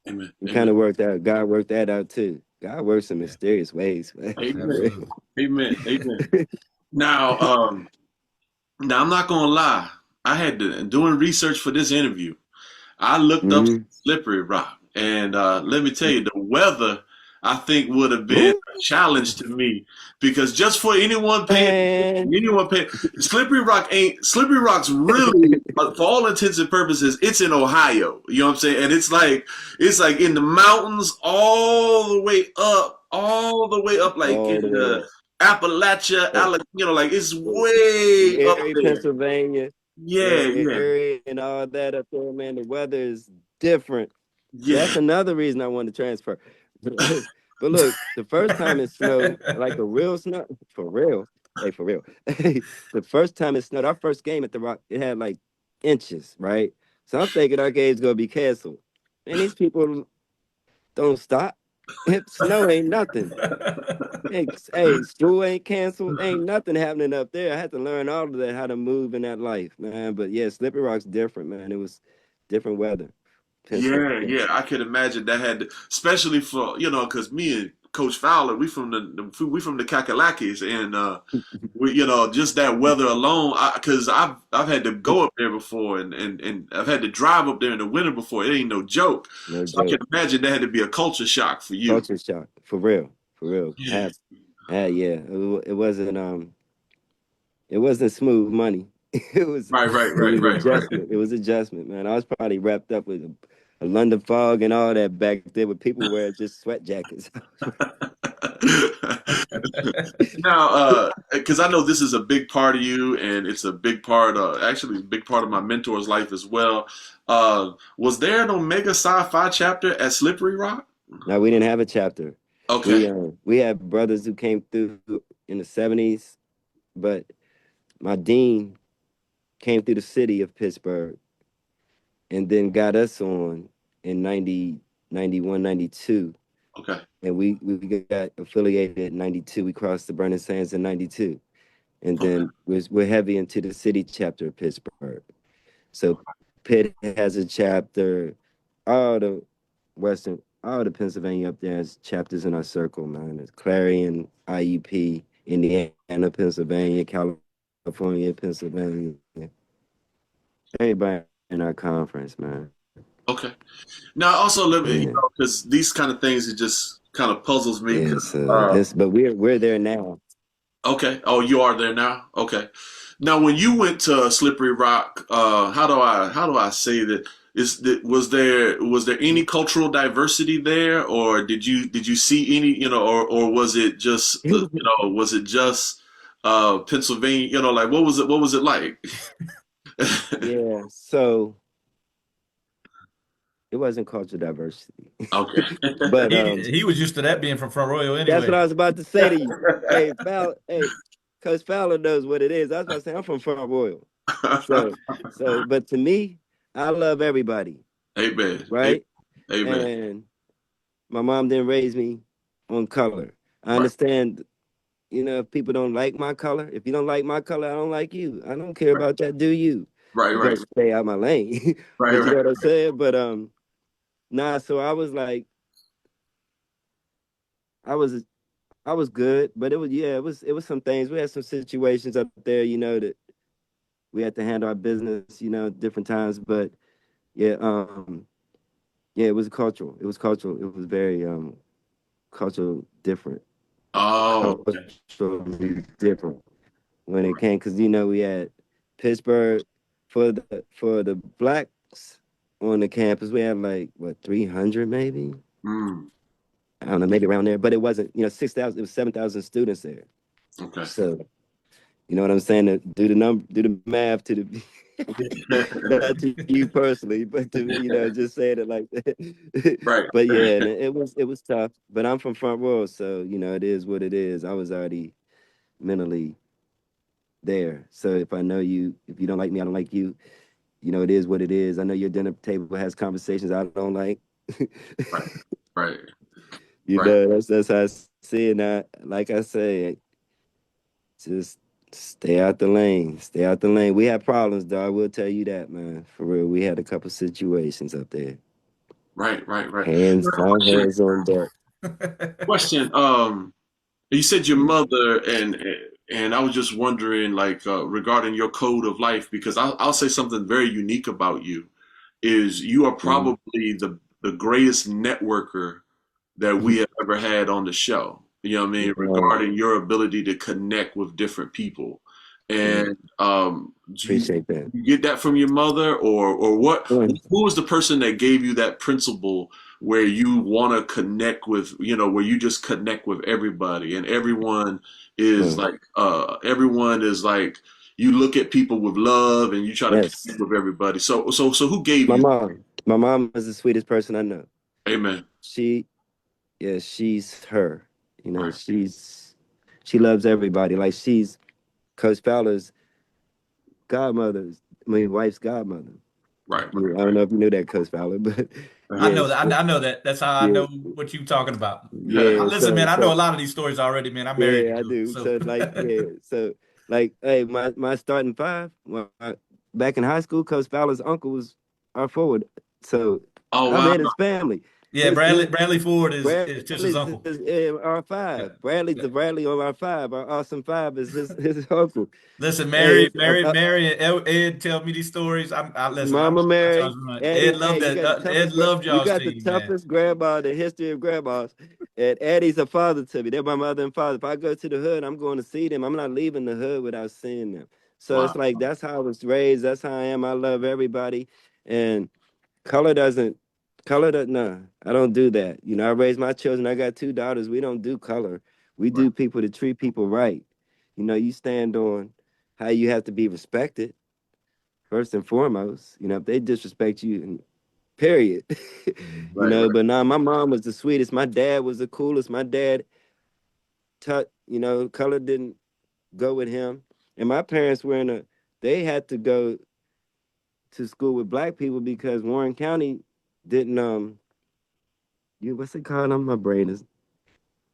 Amen. It kind of worked out. God worked that out too. God works in mysterious ways, man. Amen. Amen. Now, I'm not gonna lie. I had to doing research for this interview. I looked up Slippery Rock, and let me tell you, the weather I think would have been a challenge to me because just for Man. anyone paying, Slippery Rock's really for all intents and purposes, it's in Ohio. You know what I'm saying? And it's like in the mountains all the way up, like All in the way the up. Appalachia, Uh, like it's way up Erie, there. Pennsylvania. Yeah, Yeah, yeah, Erie and all that up there, man. The weather is different. That's yeah. another reason I wanted to transfer. But look, the first time it snowed, like a real snow, for real, hey, for real. The first time it snowed, our first game at the Rock, it had like inches, right? So I'm thinking our game's gonna be canceled. And these people don't stop. Snow ain't nothing. Hey, school ain't canceled. Ain't nothing happening up there. I had to learn all of that, how to move in that life, man. But yeah, Slippery Rock's different, man. It was different weather. Yeah, Pennsylvania. yeah, I could imagine that especially for because me and Coach Fowler, we from the Kakalakis, and we just that weather alone. Because I've had to go up there before, and I've had to drive up there in the winter before. It ain't no joke. No So I can joke. imagine that had to be a culture shock for you. Culture shock. For real. For real. Yeah, Yeah. It wasn't smooth money. It was right, right, it right, was right, right. adjustment. It was adjustment, man. I was probably wrapped up with a London fog and all that back there with people wearing just sweat jackets. Now, because I know this is a big part of you, and it's a big part, actually, a big part of my mentor's life as well. Was there an Omega Sci-Fi chapter at Slippery Rock? Now we didn't have a chapter. Okay, We had brothers who came through in the 70s, but my dean came through the city of Pittsburgh and then got us on in 90, 91, 92. okay, And we got affiliated in 92. We crossed the Burning Sands in 92. And okay, then we're heavy into the city chapter of Pittsburgh. So Pitt has a chapter, all the all the Pennsylvania up there has chapters in our circle, man. It's Clarion, IUP, Indiana, Pennsylvania, California, Pennsylvania. Everybody in our conference, man. okay. Now, also, let me, Yeah, because these kind of things, it just kind of puzzles me. yeah. 'Cause, So this, but we're there now. okay. Oh, you are there now. Okay. Now, when you went to Slippery Rock, how do I say that? Was there any cultural diversity there, or did you see any or was it just Pennsylvania? Like what was it like? Yeah. So it wasn't cultural diversity, Okay. but He was used to that being from Front Royal that's what anyway. I was about to say to you. Hey, Coach Fowler knows what it is. I was about to say I'm from Front Royal. But to me, I love everybody, Amen. right? Amen. And my mom didn't raise me on color. I Right. understand, if people don't like my color, if you don't like my color, I don't like you. I don't care about that. Do you? Right. You Right. better stay out my lane. Right. But you know Right. what I'm saying? But nah. So I was like, I was I was good, but it was some things. We had some situations up there, that we had to handle our business, different times. But yeah, yeah, it was cultural. It was cultural. It was very cultural different. Oh. Culturally different when it came because we had Pittsburgh for the blacks on the campus. We had like what 300 maybe. Mm, I don't know, maybe around there, but it wasn't 6,000. It was 7,000 students there. okay. So you know what I'm saying? To do the math to the not to you personally, but to just saying it like that. Right. But yeah, and it was tough. But I'm from Front Row, so it is what it is. I was already mentally there. So if I know you, if you don't like me, I don't like you. It is what it is. I know your dinner table has conversations I don't like. Right. Right. You Right. know, that's how I see it. Now, like I say, just stay out the lane. Stay out the lane. We had problems, though. I will tell you that, man. For real, we had a couple situations up there. Right. Right. Right. All Question. hands on deck. Question. You said your mother, and I was just wondering, like, regarding your code of life, because I'll say something very unique about you is you are Mhm. probably the greatest networker that we have ever had on the show. You know what I mean? Regarding your ability to connect with different people. And do Appreciate that. you get that from your mother, or what? Mm. Who was the person that gave you that principle where you want to connect with, where you just connect with everybody, and everyone is like you look at people with love and you try to Yes. connect with everybody. So who gave My you? mom. My mom is the sweetest person I know. Amen. She's her. Right. She loves everybody. Like, she's Coach Fowler's wife's godmother. Right. I don't know if you knew that, Coach Fowler, but I yeah, know that. I know that. That's how I yeah, know what you're talking about. yeah. Listen, man, I know So a lot of these stories already, man. I'm married to yeah, I Coach, do. so So like, yeah, so like, hey, my starting five. Back in high school, Coach Fowler's uncle was our forward. So Oh I'm wow. in his family. yeah, His Bradley Ford is just his Bradley's uncle. our Yeah. five. Bradley's Yeah. the Bradley on our five. Our awesome five is his uncle. Listen, Hey, Mary, and Ed tell me these stories. I listen. Mama I tell Mary, you, Ed Eddie. Hey, loved that. Ed loved you y'all's got the team, man. toughest grandma in the history of grandmas. And Eddie's a father to me. They're my mother and father. If I go to the hood, I'm going to see them. I'm not leaving the hood without seeing them. So Wow. it's like, that's how I was raised. That's how I am. I love everybody. And color doesn't no, I don't do that. I raised my children. I got two daughters. We don't do color. We Right. do people to treat people right. You stand on how you have to be respected first and foremost. If they disrespect you, period. Right. Right. But nah, my mom was the sweetest. My dad was the coolest. My dad color didn't go with him. And my parents they had to go to school with black people because Warren County didn't what's it called? My brain is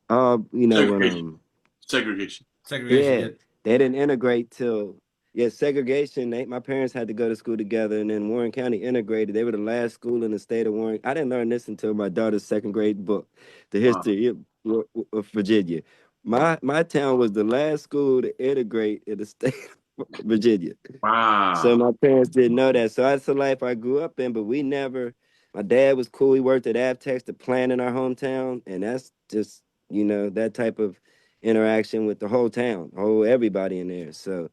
when Segregation. Segregation. Segregation. yeah, Yeah. they didn't integrate till segregation. My parents had to go to school together, and then Warren County integrated. They were the last school in the state of Warren. I didn't learn this until my daughter's second grade book, the Wow. history of Virginia. My town was the last school to integrate in the state of Virginia. So Wow. my parents didn't know that. So that's the life I grew up in. But we never. My dad was cool. He worked at Avtex, the plant in our hometown, and that's just that type of interaction with the whole town, everybody in there. So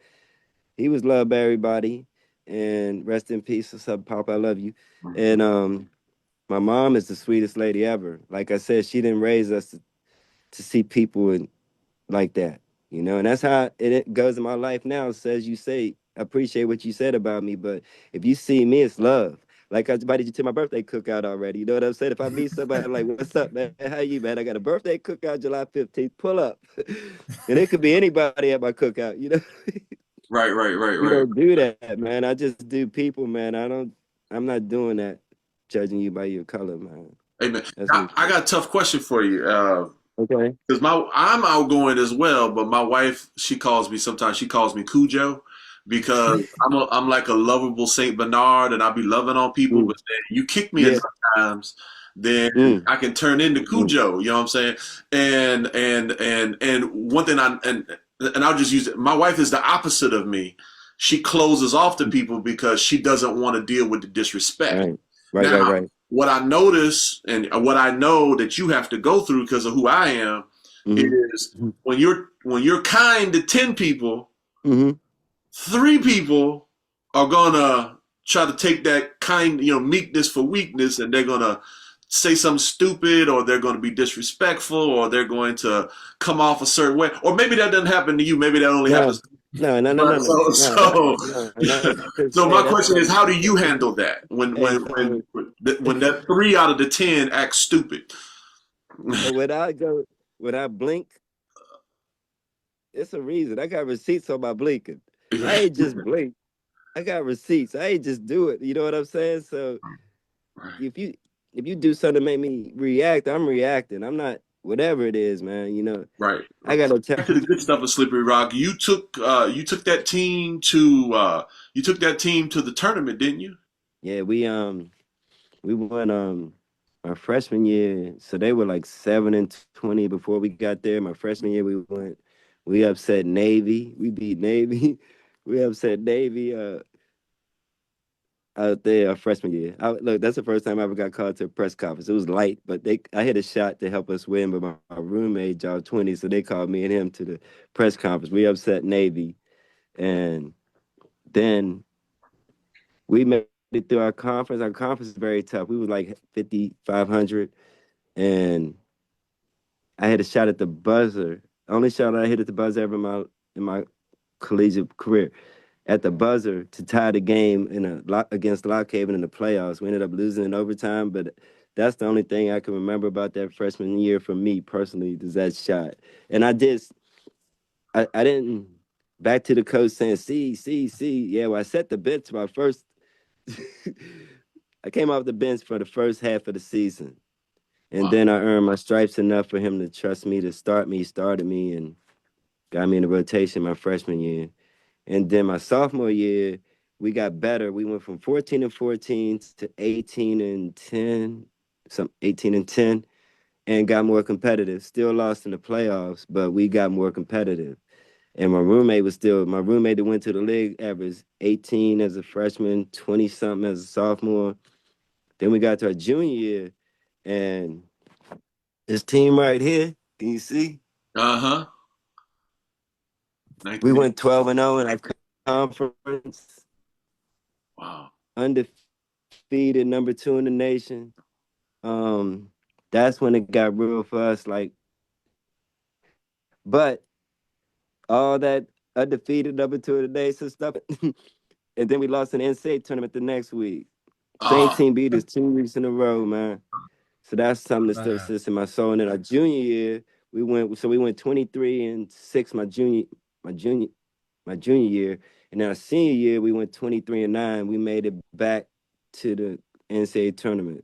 he was loved by everybody. And rest in peace. What's up, Pop? I love you. And my mom is the sweetest lady ever. Like I said, she didn't raise us to see people like that. And that's how it goes in my life now. So as you say, I appreciate what you said about me, but if you see me, it's love. Like, I invited you to my birthday cookout already. You know what I'm saying? If I meet somebody like, what's up, man? How you, man? I got a birthday cookout July 15th. Pull up. And it could be anybody at my cookout, Right. We don't do that, man. I just do people, man. I'm not doing that, judging you by your color, man. Amen. That's I got a tough question for you. okay. Because I'm outgoing as well, but my wife, she calls me Cujo, because I'm like a lovable Saint Bernard, and I be loving on people, but then you kick me Yeah. enough times, then Mm. I can turn into Cujo. You know what I'm saying? And one thing and I'll just use it. My wife is the opposite of me. She closes off to people because she doesn't want to deal with the disrespect. Right. What I notice and what I know that you have to go through because of who I am is when you're kind to 10 people, 3 people are gonna try to take that meekness for weakness, and they're gonna say something stupid, or they're going to be disrespectful, or they're going to come off a certain way, or maybe that doesn't happen to you. Maybe that only happens. No. So my question is, how do you handle that when that 3 out of the 10 act stupid? When I blink, it's a reason. I got receipts on my blinking. I ain't just blink. I got receipts. I ain't just do it. You know what I'm saying? So if you do something to make me react, I'm reacting. I'm not whatever it is, man. Right. I got no Back to the good stuff of Slippery Rock. You took that team to the tournament, didn't you? Yeah, we won our freshman year. So they were like 7-20 before we got there. My freshman year we upset Navy. We beat Navy. We upset Navy. out there freshman year. Look, that's the first time I ever got called to a press conference. It was light, but I hit a shot to help us win, but my roommate dropped 20, so they called me and him to the press conference. We upset Navy, and then we made it through our conference. Our conference is very tough. We was like 5,500, and I had a shot at the buzzer. Only shot I hit at the buzzer ever in my collegiate career. At the buzzer to tie the game against Lock Haven in the playoffs. We ended up losing in overtime, but that's the only thing I can remember about that freshman year for me personally is that shot. And I didn't back to the coach saying, see. Yeah, well, I set the bench my first. I came off the bench for the first half of the season. And then I earned my stripes enough for him to trust me to start me. He started me and got me in the rotation my freshman year. And then my sophomore year, we got better. We went from 14-14 to 18-10, 18-10, and got more competitive. Still lost in the playoffs, but we got more competitive. And my roommate that went to the league averaged 18 as a freshman, 20-something as a sophomore. Then we got to our junior year, and this team right here, can you see? Uh-huh. We went 12-0 in our conference. Wow. Undefeated, number 2 in the nation. That's when it got real for us. But all that undefeated, number 2 in the nation stuff, and then we lost an NCAA tournament the next week. Same team beat us 2 weeks in a row, man. So that's something that still sits in my soul. And then our junior year, we went 23-6 my junior year. And then our senior year, we went 23-9. We made it back to the NCAA tournament.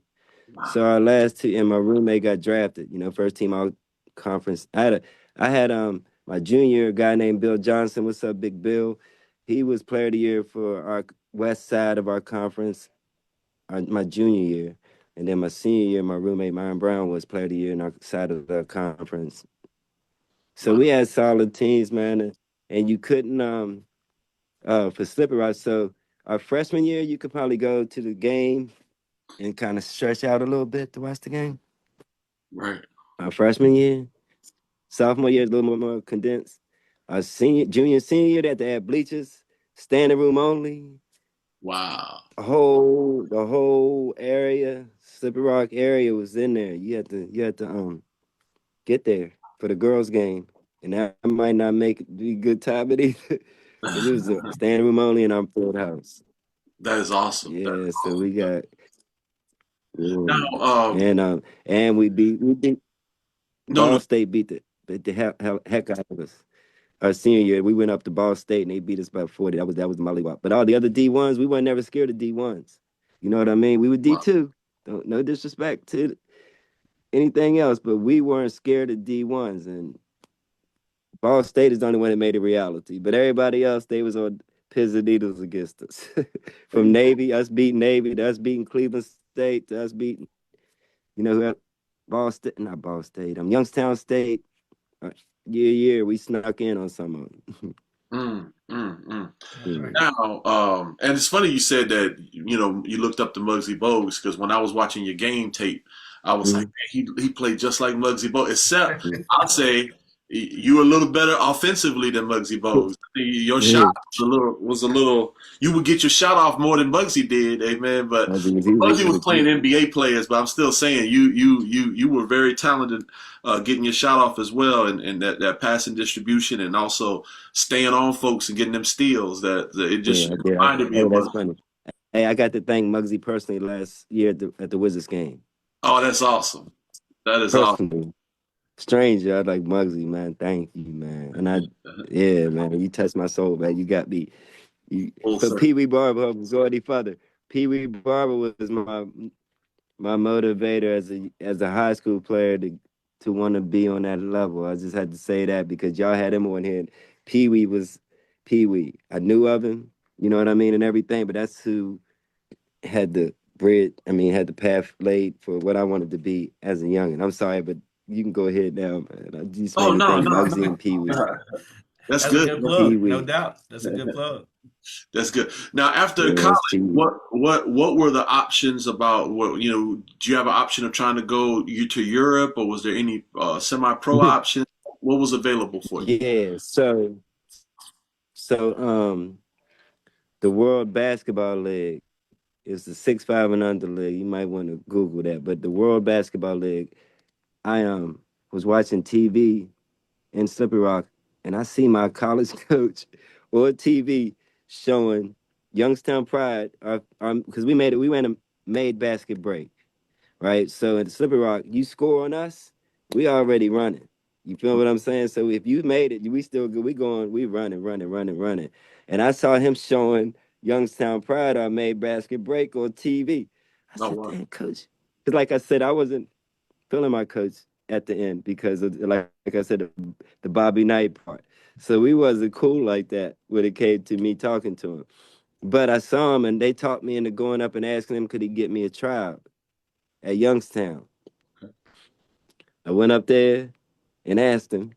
Wow. So our last two, and my roommate got drafted. First team all conference. I had my junior, a guy named Bill Johnson. What's up, Big Bill? He was player of the year for our west side of our conference. My junior year. And then my senior year, my roommate, Myron Brown, was player of the year in our side of the conference. So we had solid teams, man. And you couldn't, for Slippery Rock. So our freshman year, you could probably go to the game and kind of stretch out a little bit to watch the game. Right. Our freshman year. Sophomore year is a little more condensed. Our junior, senior year, they had to have bleachers, standing room only. Wow. The whole area, Slippery Rock area was in there. You had to get there for the girls' game. And that might not make it be a good time either. Because it was a standing room only in our field house. That is awesome. Yeah, so we got now, and we beat Ball State beat the heck out of us. Our senior year, we went up to Ball State and they beat us by 40. That was the mollywop. But all the other D1s, we weren't never scared of D1s. You know what I mean? We were D2. No disrespect to anything else, but we weren't scared of D1s. And Ball State is the only one that made it reality. But everybody else, they was on pins and needles against us. From Navy, us beating Navy, to us beating Cleveland State, to us beating, Ball State, not Ball State, Youngstown State. Yeah, we snuck in on some of them. Now, and it's funny you said that, you looked up to Muggsy Bogues, because when I was watching your game tape, I was like, man, he played just like Muggsy Bogues, except I'd say you were a little better offensively than Muggsy Bogues. Your shot was a little, you would get your shot off more than Muggsy did, amen. But Muggsy was playing NBA players, but I'm still saying you were very talented getting your shot off as well, and that passing distribution, and also staying on folks and getting them steals. That it just reminded me of. That's funny. Hey, I got to thank Muggsy personally last year at the Wizards game. Oh, that's awesome. That is awesome. Stranger, I like Muggsy, man. Thank you, man. And man, you touched my soul, man. You got me. But Pee Wee Barber was already further. Pee Wee Barber was my motivator as a high school player to want to be on that level. I just had to say that because y'all had him on here. Pee Wee was Pee Wee. I knew of him, you know what I mean, and everything. But that's who had the had the path laid for what I wanted to be as a youngin'. I'm sorry, but you can go ahead now, man. I just no. Muggsy and Pee Wee. That's good. A good plug, no doubt. That's a good plug. That's good. Now, after Yeah, it's college, cheap. what were the options about what, do you have an option of trying to go to Europe, or was there any semi-pro option? What was available for you? Yeah, so the World Basketball League is the 6'5" and under league. You might want to Google that. But the World Basketball League, I was watching TV in Slippery Rock, and I see my college coach on TV showing Youngstown Pride, because we went a made basket break, right? So in Slippery Rock, you score on us, we already running. You feel what I'm saying? So if you made it, we still good. We running, running, running, running. And I saw him showing Youngstown Pride our made basket break on TV. I Oh, said, wow. "Damn, coach," because like I said, I wasn't feeling my coach at the end because of, like I said, the Bobby Knight part. So we wasn't cool like that when it came to me talking to him. But I saw him, and they talked me into going up and asking him could he get me a tryout at Youngstown. I went up there and asked him.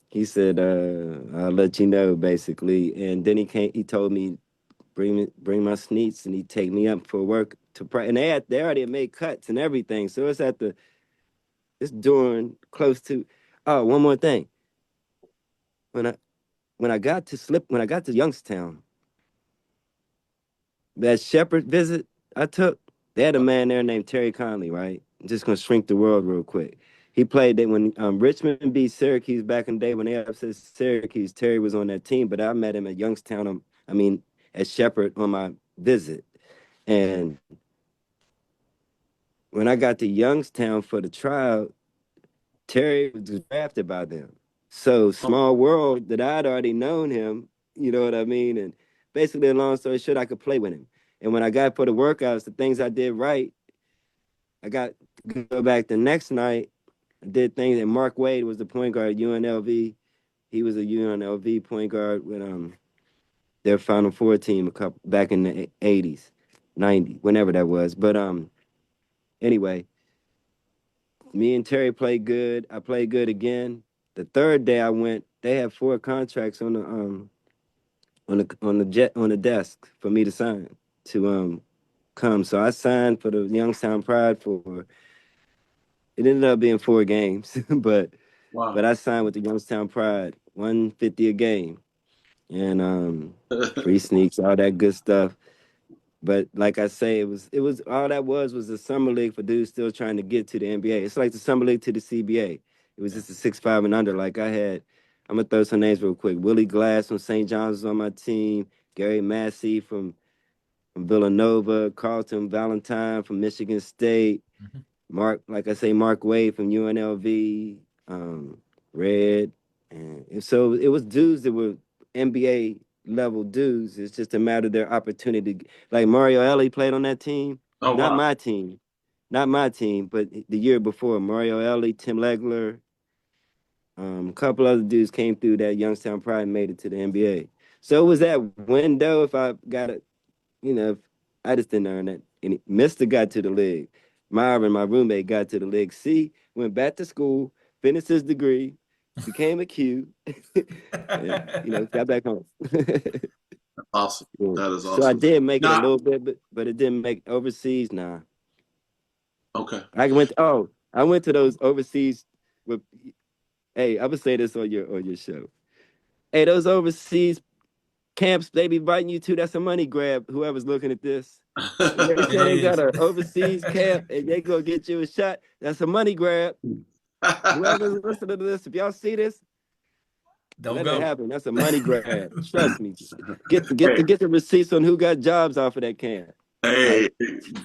He said, "I'll let you know," basically. And then he told me bring my sneaks, and he'd take me up for work to practice. And they already had made cuts and everything. So it's during close to. Oh, one more thing. When I when I got to Youngstown, that Shepherd visit I took, they had a man there named Terry Conley, right? I'm just gonna shrink the world real quick. He played that when Richmond beat Syracuse back in the day when they upset Syracuse. Terry was on that team, but I met him at Youngstown. At Shepherd on my visit. And when I got to Youngstown for the trial, Terry was drafted by them. So Oh, small world that I'd already known him, you know what I mean? And basically, a long story short, I could play with him. And when I got for the workouts, the things I did right, I got to go back the next night. I did things, and Mark Wade was the point guard at UNLV. He was a UNLV point guard with their Final Four team a couple back in the 80s, 90s, whenever that was. But anyway, me and Terry played good. I played good again. The third day I went, they had 4 contracts on the desk for me to sign to come. So I signed for the Youngstown Pride for it ended up being 4 games, but wow. I signed with the Youngstown Pride, 150 a game, and free sneaks, all that good stuff. But like I say, it was all that was a summer league for dudes still trying to get to the NBA. It's like the summer league to the CBA. It was just a 6'5" and under. Like I'm gonna throw some names real quick. Willie Glass from St. John's was on my team. Gary Massey from Villanova. Carlton Valentine from Michigan State. Mhm. Mark Wade from UNLV. Red, and so it was dudes that were NBA level dudes. It's just a matter of their opportunity. Like Mario Ellie played on that team, Oh, not wow. my team, not my team, but the year before, Mario Ellie, Tim Legler, a couple other dudes came through that Youngstown Pride and made it to the NBA. So it was that window. If I got it, if I just didn't earn it. And Mister got to the league. Myron, my roommate, got to the league. C went back to school, finished his degree, became a Q, and got back home. Awesome. Yeah. That is So I awesome. did make it a Now, little bit, but it didn't make overseas. Nah, okay. I went to those overseas. With, hey, I would say this on your show. Hey, those overseas camps they be inviting you to. That's a money grab. Whoever's looking at this. When they It say they got is. an overseas camp and they gonna get you a shot, that's a money grab. Whoever's listening to this, if y'all see this, Don't let it go. happen. That's a money grab. Trust me. Hey, Get the receipts on who got jobs off of that camp. hey,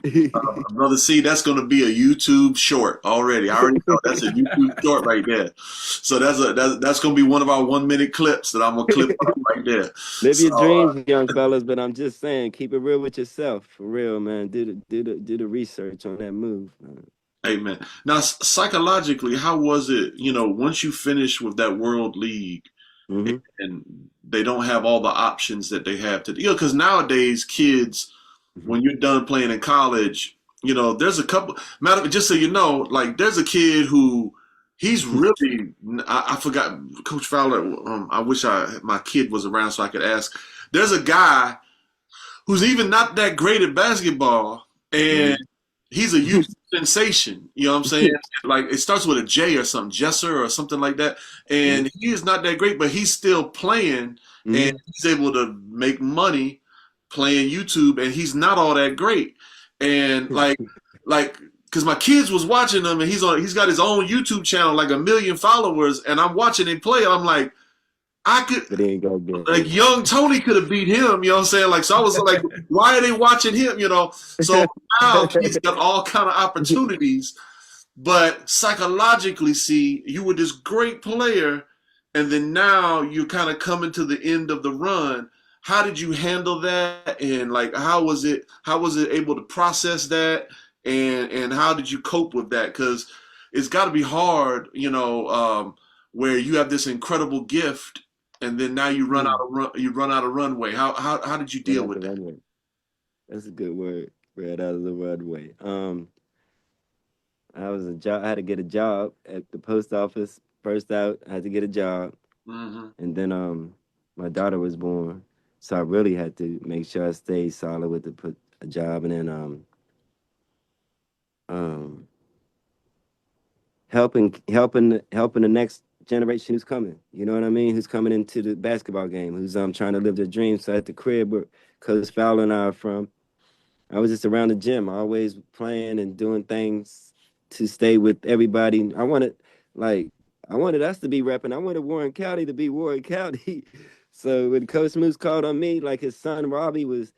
Like brother C, that's going to be a YouTube short already. I already know that's a YouTube short right there. So that's going to be one of our 1 minute clips that I'm going to clip up right there. live So, your dreams, young fellas. But I'm just saying, keep it real with yourself. For real, man. Do the research on that move. amen. Now, psychologically, how was it, once you finish with that World League Mm-hmm. and they don't have all the options that they have to, because nowadays kids, Mm-hmm. when you're done playing in college, there's a couple, just so you know, like there's a kid who he's really, I forgot, Coach Fowler, I wish my kid was around so I could ask. there's a guy who's even not that great at basketball, and he's a youth sensation. You know what I'm saying? Like it starts with a J or something, Jesser or something like that. And he is not that great, but he's still playing, and he's able to make money playing YouTube, and he's not all that great. And like because my kids was watching him, and he's got his own YouTube channel, like 1 million followers, and I'm watching him play. I'm like, I could, But he ain't go get like young Tony could have beat him, you know what I'm saying? Like, so I was like, why are they watching him, you know? So now he's got all kind of opportunities, but psychologically, see, you were this great player, and then now you're kind of coming to the end of the run. How did you handle that? And like, how was it able to process that? And how did you cope with that? Because it's got to be hard, you know, where you have this incredible gift, and then now you run out of runway. How did you deal with that? Runway. That's a good word. Right out of the runway. I had to get a job at the post office. First out, I had to get a job, and then my daughter was born, so I really had to make sure I stayed solid with a job, and then helping the next generation who's coming. You know what I mean? Who's coming into the basketball game? Who's trying to live their dreams? So at the crib where Coach Fowler and I are from, I was just around the gym, always playing and doing things to stay with everybody. I wanted us to be repping. I wanted Warren County to be Warren County. So when Coach Moose called on me, like his son Robbie was,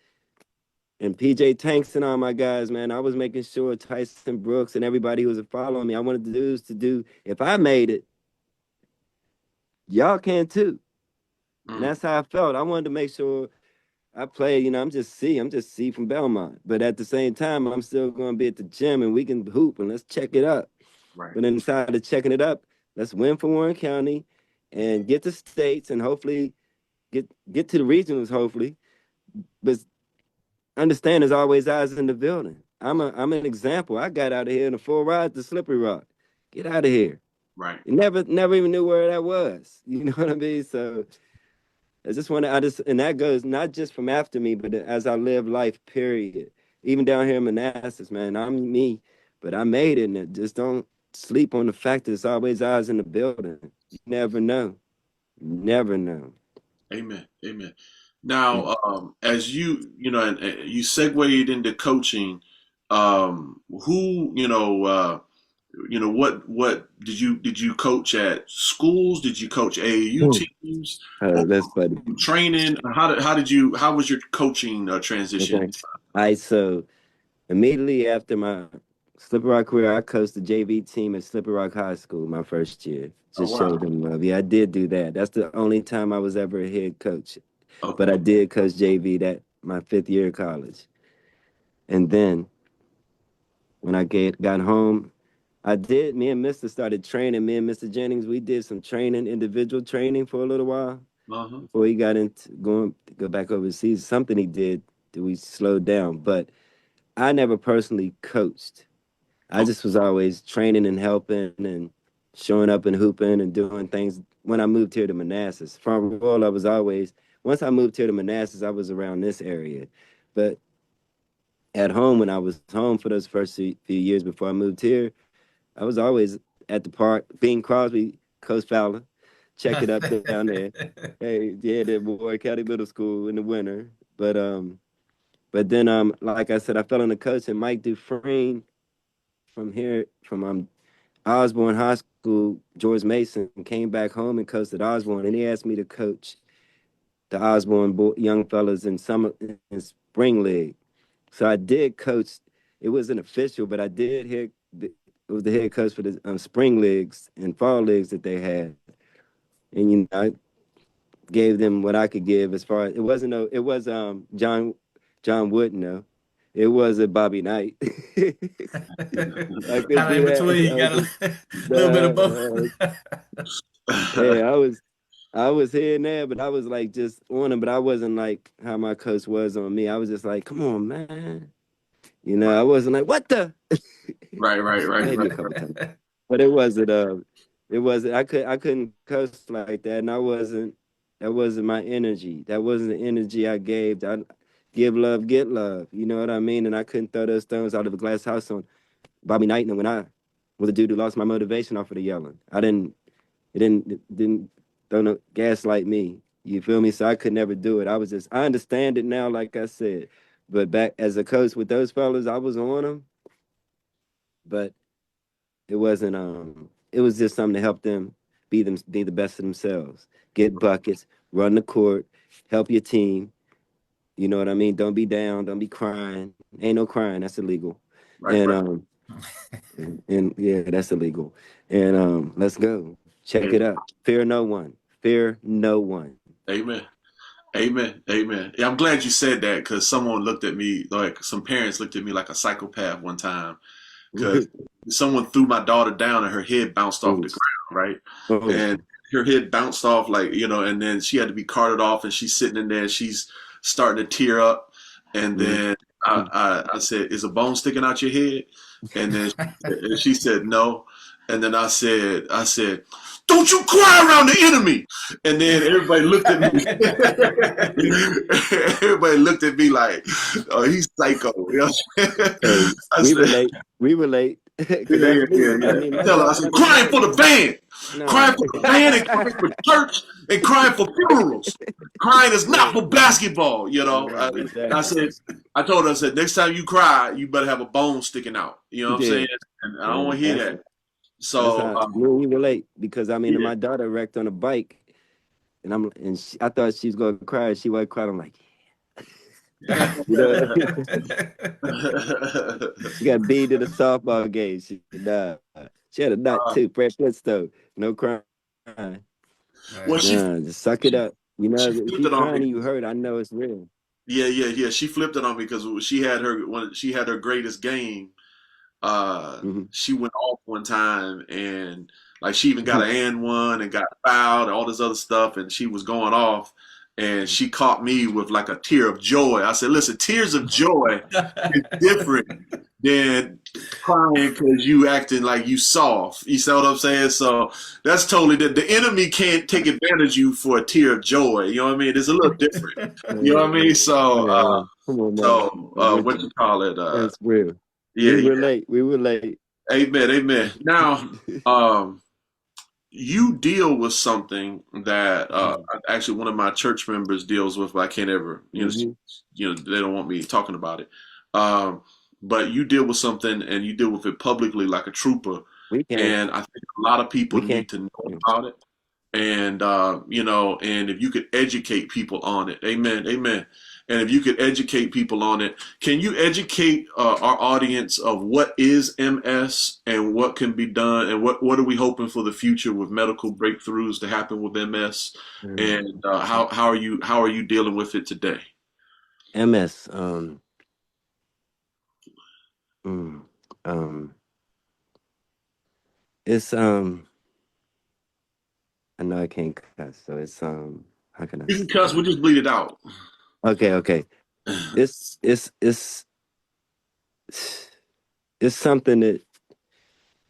and PJ Tanks and all my guys, man, I was making sure Tyson Brooks and everybody who was following me, I wanted to do, if I made it, y'all can too. And that's how I felt. I wanted to make sure I play, you know, I'm just C from Belmont. But at the same time, I'm still going to be at the gym, and we can hoop, and let's check it up. Right. But inside of checking it up, let's win for Warren County and get to states, and hopefully get to the regionals, hopefully. But understand there's always eyes in the building. I'm an example. I got out of here in a full ride to Slippery Rock. Get out of here. Right. You never even knew where that was. You know what I mean? So and that goes not just from after me, but as I live life, period. Even down here in Manassas, man, I'm me, but I made it, and just don't sleep on the fact that there's always eyes in the building. You never know. Never know. Amen. Amen. Now, as you know, and you segued into coaching, what did you coach at schools? Did you coach AAU teams? That's funny. Training? How was your coaching transition? Okay. All right, so immediately after my Slippery Rock career, I coached the JV team at Slippery Rock High School my first year. Just showed them love. Yeah, I did do that. That's the only time I was ever a head coach. Okay. But I did coach JV that my 5th year of college. And then when I got home, me and Mr. started training. Me and Mr. Jennings, we did some training, individual training for a little while. Before he got into go back overseas. Something he did that we slowed down. But I never personally coached. I just was always training and helping and showing up and hooping and doing things. When I moved here to Manassas, from Royal, once I moved here to Manassas, I was around this area. But at home, when I was home for those first few years before I moved here, I was always at the park. Bing Crosby, Coach Fowler, check it up down there. Hey, yeah, the Warren County Middle School in the winter. But then, like I said, I fell in the coach, and Mike Dufresne from Osborne High School, George Mason, came back home and coached at Osborne, and he asked me to coach the Osborne young fellas in spring league. So I did coach. It wasn't official, but I did was the head coach for the spring leagues and fall leagues that they had, and you know, I gave them what I could give as far as it was John Wooden, no. It wasn't Bobby Knight. Kind of in between. You got a little bit of both. Yeah, I was here and there, but I was like just on him, but I wasn't like how my coach was on me. I was just like, come on, man. You know, I wasn't like, what the? Right. Maybe a couple times. But it wasn't I couldn't coach like that, and I wasn't That wasn't my energy. That wasn't the energy I gave. I give love, get love. You know what I mean? And I couldn't throw those stones out of a glass house on Bobby Knight. And when I was a dude who lost my motivation off of the yelling, it didn't throw no gaslight me. You feel me? So I could never do it. I understand it now, like I said. But back as a coach with those fellas, I was on them. But it wasn't it was just something to help them be the best of themselves. Get buckets, run the court, help your team. You know what I mean? Don't be down, don't be crying. Ain't no crying, that's illegal. Right, And right. and yeah, that's illegal. And let's go. Check it out. Fear no one. Fear no one. Amen. Amen. Amen. Yeah, I'm glad you said that because someone looked at me like some parents looked at me like a psychopath one time because someone threw my daughter down and her head bounced off the ground, right? And her head bounced off and then she had to be carted off and she's sitting in there and she's starting to tear up. And then I said, "Is a bone sticking out your head?" And then she said, "No." And then I said, "Don't you cry around the enemy." And then everybody looked at me. Everybody looked at me like, "Oh, he's psycho." You know? We relate. Yeah. Tell her, I said, crying for the band. No. Crying for the band and crying for church and crying for funerals. Crying is not for basketball, you know. Exactly. I told her, I said, next time you cry, you better have a bone sticking out. You know what I'm saying? And I don't want to hear that. So we relate because my daughter wrecked on a bike, and I thought she was gonna cry. She wasn't crying. I'm like, yeah. You know, she got beat at a softball game. She had a nut too. Fred Flintstone, no crying. Well, just suck it up. You know, if you crying and you hurt, I know it's real. Yeah. She flipped it on me because when she had her greatest game. She went off one time and like she even got an and one and got fouled and all this other stuff and she was going off and she caught me with like a tear of joy. I said, listen, tears of joy is different than crying because you acting like you soft. You see what I'm saying? So that's totally the enemy can't take advantage of you for a tear of joy. You know what I mean? It's a little different. You know what I mean? So what you call it? That's real. Yeah, we relate. Amen. Now, you deal with something that actually one of my church members deals with, but I can't ever, they don't want me talking about it. But you deal with something and you deal with it publicly like a trooper. And I think a lot of people need to know about it. And, and if you could educate people on it, amen. And if you could educate people on it, can you educate our audience of what is MS and what can be done and what are we hoping for the future with medical breakthroughs to happen with MS and how are you dealing with it today? MS, it's I know I can't cuss, so it's how can I? You can cuss, we'll just bleed it out. Okay. It's something that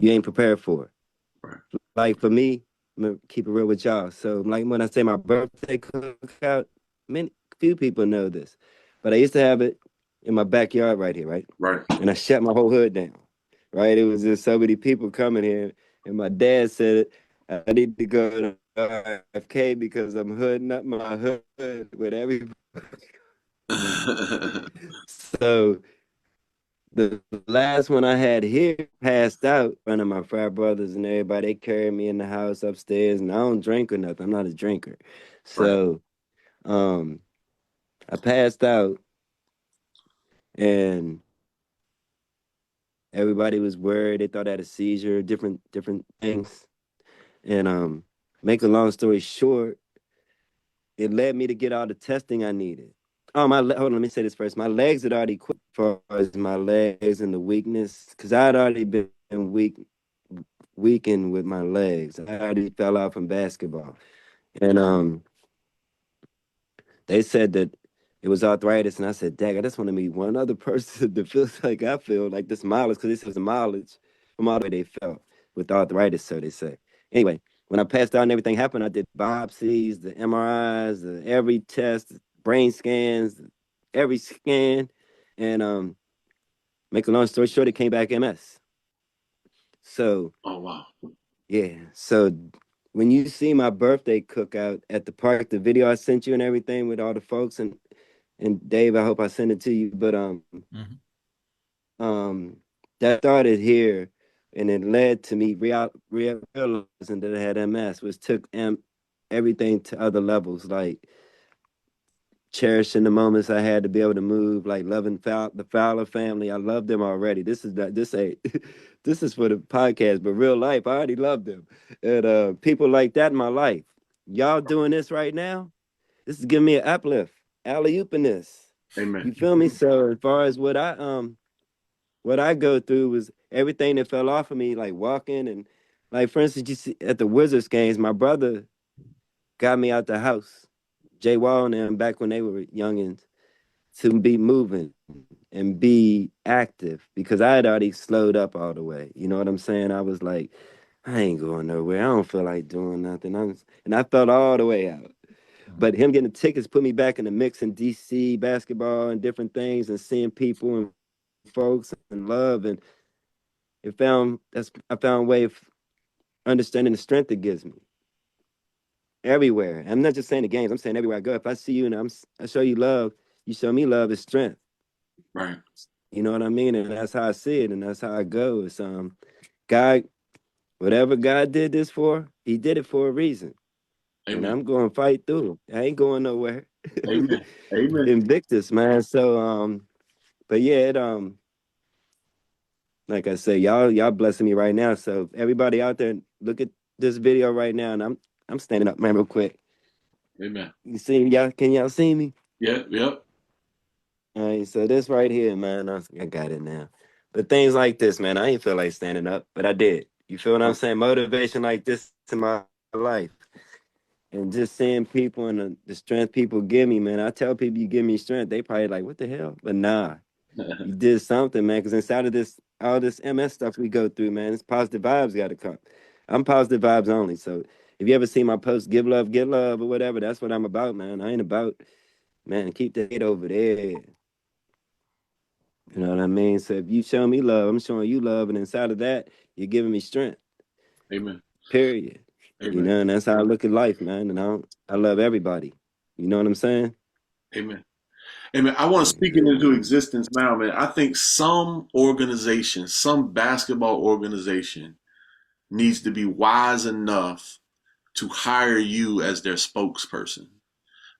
you ain't prepared for. Right. Like for me, I'm gonna keep it real with y'all. So like when I say my birthday cookout, few people know this, but I used to have it in my backyard right here, right? Right. And I shut my whole hood down. Right. It was just so many people coming here, and my dad said I need to go to RFK because I'm hooding up my hood with everybody. So the last one I had here passed out in front of my frat brothers and everybody. They carried me in the house upstairs, and I don't drink or nothing. I'm not a drinker. So I passed out and everybody was worried. They thought I had a seizure, different things. And make a long story short, it led me to get all the testing I needed. Hold on, let me say this first. My legs had already quit as far as my legs and the weakness, because I had already been weakened with my legs. I already fell out from basketball. And they said that it was arthritis, and I said, dang, I just want to meet one other person that feels like I feel, like this mileage, because this was the mileage from all the way they felt with arthritis, so they say. Anyway, when I passed out and everything happened, I did biopsies, the MRIs, every test, brain scans, every scan, and make a long story short, it came back MS. So, oh wow, yeah. So when you see my birthday cookout at the park, the video I sent you and everything with all the folks and Dave, I hope I sent it to you. But Mhm. that started here, and it led to me realizing that I had MS, which took everything to other levels, like cherishing the moments I had to be able to move, like loving the Fowler family. I love them already. This is not this ain't this is for the podcast, but real life, I already love them. And people like that in my life. Y'all doing this right now? This is giving me an uplift, alley ooping this. amen, You feel me? So as far as what I go through was everything that fell off of me, like walking and like for instance, you see at the Wizards games, my brother got me out the house. Jay Wall and them back when they were youngins to be moving and be active because I had already slowed up all the way. You know what I'm saying? I was like, I ain't going nowhere. I don't feel like doing nothing. And I felt all the way out. But him getting the tickets put me back in the mix in DC basketball and different things and seeing people and folks and love and I found a way of understanding the strength it gives me everywhere. I'm not just saying the games. I'm saying everywhere I go. If I see you and I show you love, you show me love is strength. right, You know what I mean? And that's how I see it, and that's how I go. It's God, whatever God did this for, He did it for a reason, and amen, I'm going to fight through. I ain't going nowhere. amen, amen. Invictus, man. So but yeah, like I say, y'all blessing me right now. So everybody out there, look at this video right now, and I'm standing up, man, real quick. Amen. You see y'all? Can y'all see me? Yep, yep. All right, so this right here, man, I got it now. But things like this, man, I ain't feel like standing up, but I did. You feel what I'm saying? Motivation like this in my life. And just seeing people and the strength people give me, man. I tell people you give me strength, they probably like, what the hell? But nah, you did something, man. Because inside of this, all this MS stuff we go through, man, it's positive vibes got to come. I'm positive vibes only. So if you ever see my post, give love, get love, or whatever, that's what I'm about, man. I ain't about, man, keep the hate over there. You know what I mean? So if you show me love, I'm showing you love, and inside of that, you're giving me strength. Amen. Period. You Amen. know, and that's how I look at life, man. And I love everybody. You know what I'm saying? Amen. Amen. I want to speak it into existence now, man. I think some organization, some basketball organization needs to be wise enough to hire you as their spokesperson.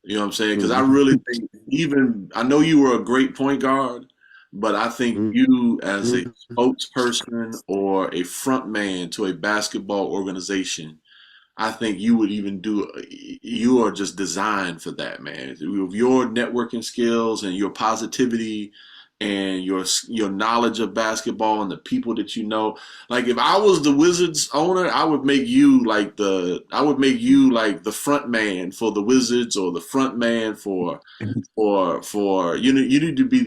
You know what I'm saying? Because I really think I know you were a great point guard, but I think you as a spokesperson or a front man to a basketball organization, I think you would even you are just designed for that, man. With your networking skills and your positivity and your knowledge of basketball and the people that you know. Like if I was the Wizards owner, I would make you like the front man for the Wizards or the front man for you need to be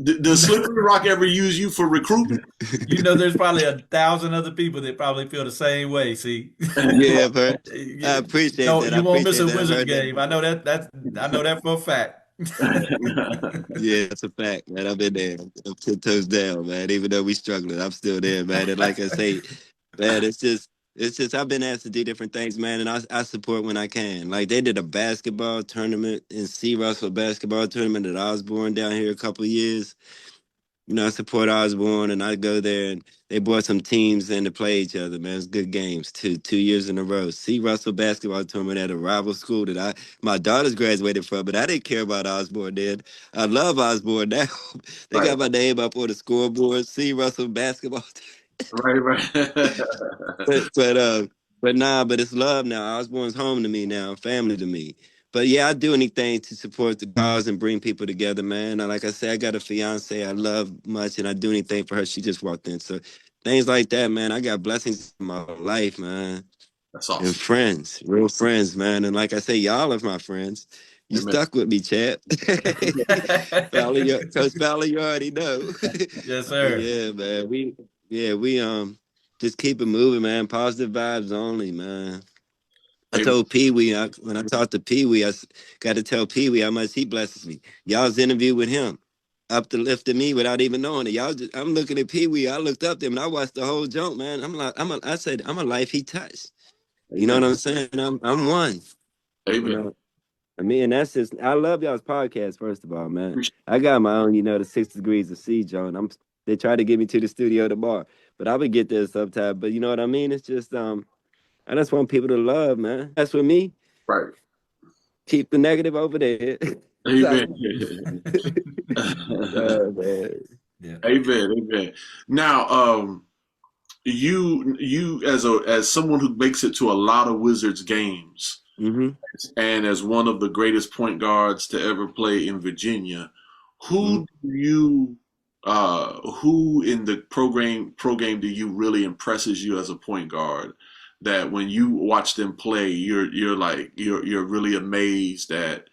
does Slippery Rock ever use you for recruitment? You know, there's probably 1,000 other people that probably feel the same way. See, Yeah, but I appreciate no, that. I you won't miss appreciate a that. I've Wizards heard that game. I know before. I know that for a fact. Yeah, that's a fact, man. I've been there. I'm 10 toes down, man. Even though we struggling, I'm still there, man. And like I say, man, it's just I've been asked to do different things, man, and I support when I can. Like they did a basketball tournament in Cee Russell basketball tournament at Osborne down here a couple of years. You know, I support Osborne and I go there and they brought some teams in to play each other, man. It's good games, 2 years in a row. Cee Russell basketball tournament at a rival school that my daughters graduated from, but I didn't care about Osborne then. I love Osborne now. They Right, got my name up on the scoreboard, Cee Russell basketball. right. but but it's love now. Osborne's home to me now, family to me. But yeah, I do anything to support the cause and bring people together, man. And like I said, I got a fiance I love much, and I do anything for her. She just walked in, so things like that, man. I got blessings in my life, man, That's and awesome. friends, real friends, man. And like I say, y'all are my friends. You Amen. stuck with me, Chad. Coach Fowler, you already know. Yes, But sir. yeah, man, we just keep it moving, man. Positive vibes only, man. I Hey, told Pee Wee when I talked to Pee Wee, got to tell Pee Wee how much he blesses me. Y'all's interview with him, uplifted me without even knowing it. I'm looking at Pee Wee. I looked up to him and I watched the whole jump, man. I said, I'm a life he touched. You know amen. what I'm saying? I'm one. You Amen. know, I mean, and that's just. I love y'all's podcast. First of all, man, Appreciate I got my own. The 6 degrees of C, John. They try to get me to the studio tomorrow, but I would get there sometime. But you know what I mean? It's just I just want people to love, man. That's with me. right. Keep the negative over there. Amen. Man. Yeah. Amen. Amen. Now, you as someone who makes it to a lot of Wizards games, Mm-hmm. and as one of the greatest point guards to ever play in Virginia, Mm-hmm. who in the pro game do you really impresses you as a point guard? That when you watch them play, you're really amazed at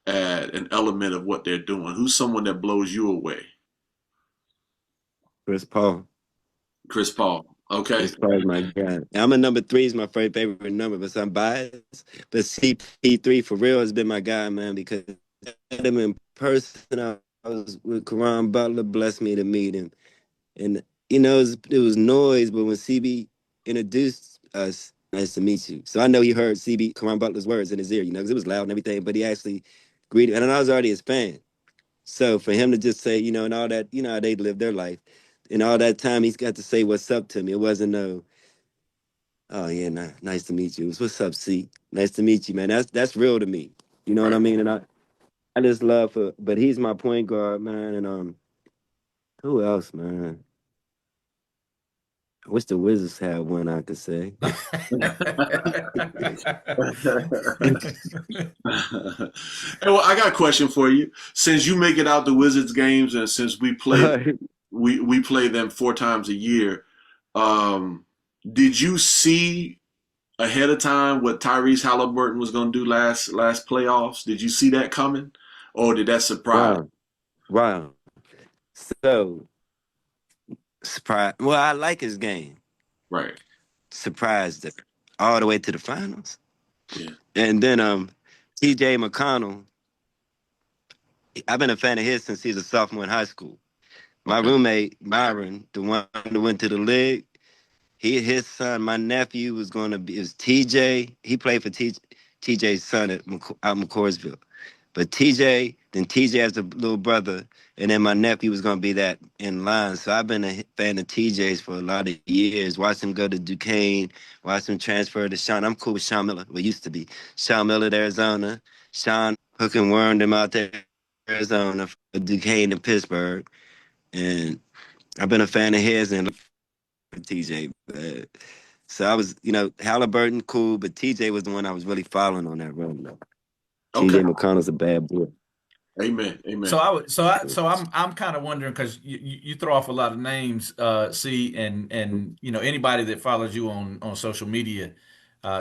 an element of what they're doing. Who's someone that blows you away? Chris Paul. Chris Paul. Okay. Chris Paul is my guy. I'm a number 3 is my favorite number, but I'm biased. But CP3 for real has been my guy, man, because I met him in person. I was with Karan Butler, blessed me to meet him. And it was noise, but when CB introduced us, nice to meet you. So I know he heard CB Karan Butler's words in his ear, because it was loud and everything, but he actually greeted, and I was already his fan. So for him to just say, and all that, how they live their life, and all that time he's got to say what's up to me. It wasn't no, oh yeah, nice to meet you. It was what's up, C? Nice to meet you, man. That's real to me. You know what Right. I mean? And I just love but he's my point guard, man. And who else, man? I wish the Wizards had one I could say. Well, I got a question for you. Since you make it out the Wizards games, and since we play them 4 times a year, did you see ahead of time what Tyrese Halliburton was going to do last playoffs? Did you see that coming, or did that surprise? Wow. So surprise. Well, I like his game. Right. Surprised it all the way to the finals. Yeah. And then TJ McConnell, I've been a fan of his since he was a sophomore in high school. My Okay. roommate, Byron, the one that went to the league, his son, my nephew, was TJ. He played for TJ's son out in McCoursville. But TJ has a little brother, and then my nephew was going to be that in line. So I've been a fan of TJ's for a lot of years. Watched him go to Duquesne, watched him transfer to Sean. I'm cool with Sean Miller, well, used to be. Sean Miller, Arizona. Sean hook and wormed him out there, Arizona, from Duquesne to Pittsburgh. And I've been a fan of his and TJ. So I was, Halliburton, cool, but TJ was the one I was really following on that run, though. Okay. TJ McConnell's a bad boy. Amen. Amen. So I'm kind of wondering because you throw off a lot of names, see, and anybody that follows you on social media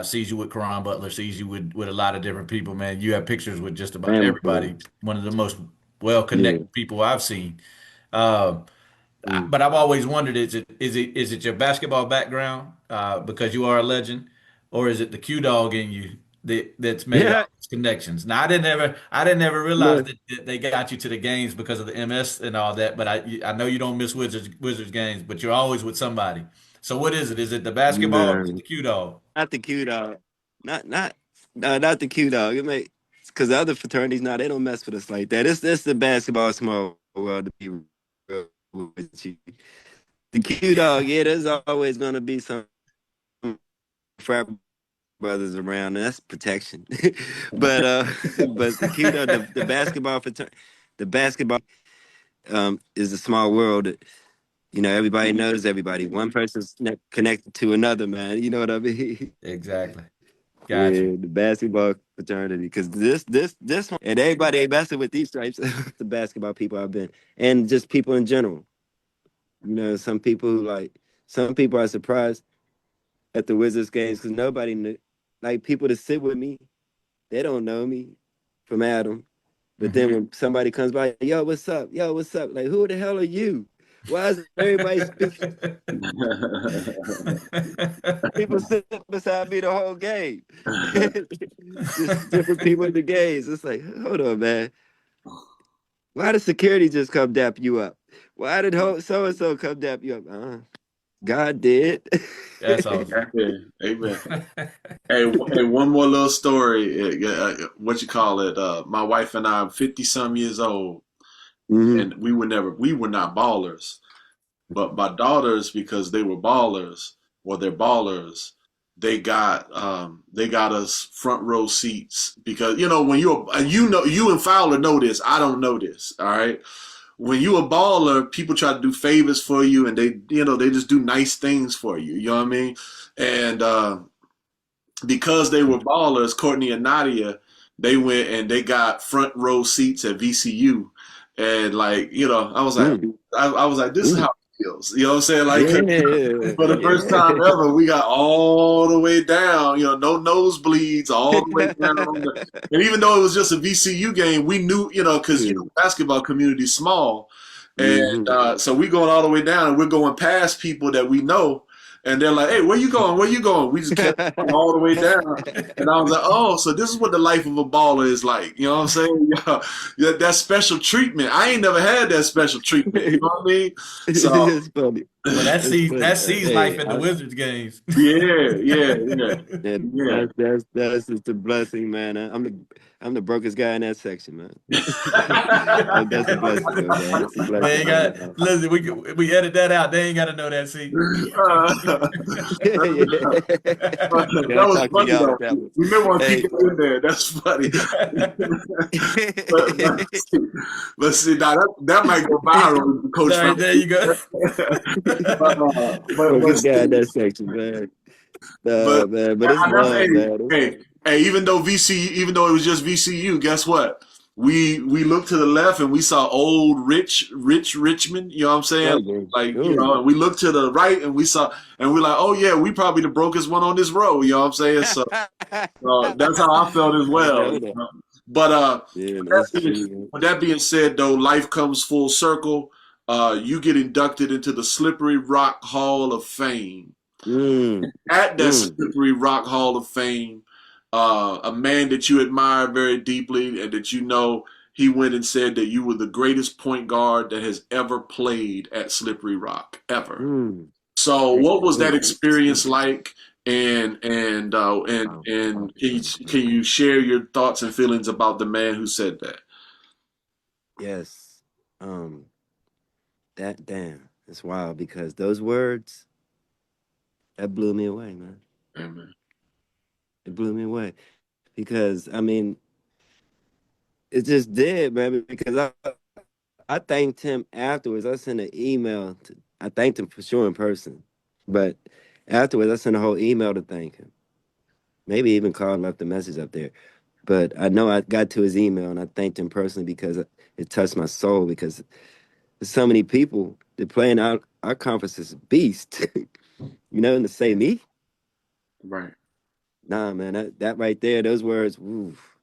sees you with Karan Butler, sees you with a lot of different people. Man, you have pictures with just about Family, everybody. One of the most well yeah. connected people I've seen. Uh, Mm. but I've always wondered, is it your basketball background because you are a legend, or is it the Q dog in you that's made all Yeah. these connections? Now I didn't ever realize No, that they got you to the games because of the MS and all that. But I know you don't miss Wizards games, but you're always with somebody. So what is it? Is it the basketball or is it no, the Q dog? not the Q dog. Not no, not the Q dog. It may because the other fraternities now they don't mess with us like that. It's the basketball small world to be real with you. The Q dog, yeah, there's always gonna be some frat brothers around, and that's protection. but but the Q dog, the basketball fraternity, the basketball is a small world. Everybody knows everybody. One person's connected to another, man. You know what I mean? Exactly. Got you. Yeah, the basketball fraternity. Because this one, and everybody ain't messing with these stripes. The basketball people I've been, and just people in general. Some people are surprised at the Wizards games because nobody knew. Like people that sit with me, they don't know me from Adam. But then Hmm. when somebody comes by, yo, what's up? Yo, what's up? Like, who the hell are you? Why is everybody speaking? People sit beside me the whole game. Just different people in the games. It's like, hold on, man. Why did security just come dap you up? Why did so and so come dap you up? God did. That's awesome. Yeah, amen. Hey, one more little story. What you call it? My wife and I, 50 some years old, and we were not ballers. But my daughters, because they were ballers, or they're ballers, they got us front row seats because when you and Fowler know this. I don't know this. All right. When you a baller, people try to do favors for you, and they just do nice things for you. You know what I mean? And because they were ballers, Courtney and Nadia, they went and they got front row seats at VCU, and I was like, this is how it feels. You know what I'm saying? Like, for the first time ever, we got all the way down. No nosebleeds, all the way down. And even though it was just a VCU game, we knew, because basketball community is small, and so we going all the way down, and we're going past people that we know. And they're like, hey, where you going? Where you going? We just kept going all the way down. And I was like, oh, so this is what the life of a baller is like. You know what I'm saying? Yeah, that special treatment. I ain't never had that special treatment. You know what I mean? So It's funny. Well, that's Cee's life in the Wizards games. Yeah. That's just a blessing, man. I'm the brokest guy in that section, man. That's a blessing, though, man. That's a blessing. They ain't got listen. We edit that out. They ain't got to know that. See, that was funny though. We may want to keep it in there. That's funny. but see, now that might go viral, Coach. Sorry, there you go. Brokest guy in that section, man. But it's love, man. Hey, even though it was just VCU, guess what? We looked to the left and we saw old rich Richmond. You know what I'm saying? And we looked to the right and we're like, oh yeah, we probably the brokest one on this row. You know what I'm saying? So that's how I felt as well. But with that being said, though, life comes full circle. You get inducted into the Slippery Rock Hall of Fame. At that Slippery Rock Hall of Fame, a man that you admire very deeply and that he went and said that you were the greatest point guard that has ever played at Slippery Rock ever. So what was that experience like? And can you share your thoughts and feelings about the man who said that? Yes. It's wild because those words, that blew me away, man. Amen. It blew me away because it just did, man. Because I thanked him afterwards. I sent an email. I thanked him for sure in person, but afterwards I sent a whole email to thank him. Maybe even called and left a message up there. But I know I got to his email and I thanked him personally because it touched my soul. Because there's so many people that play in our conference is a beast. And to say me. Right. Nah, man, that right there, those words, oof.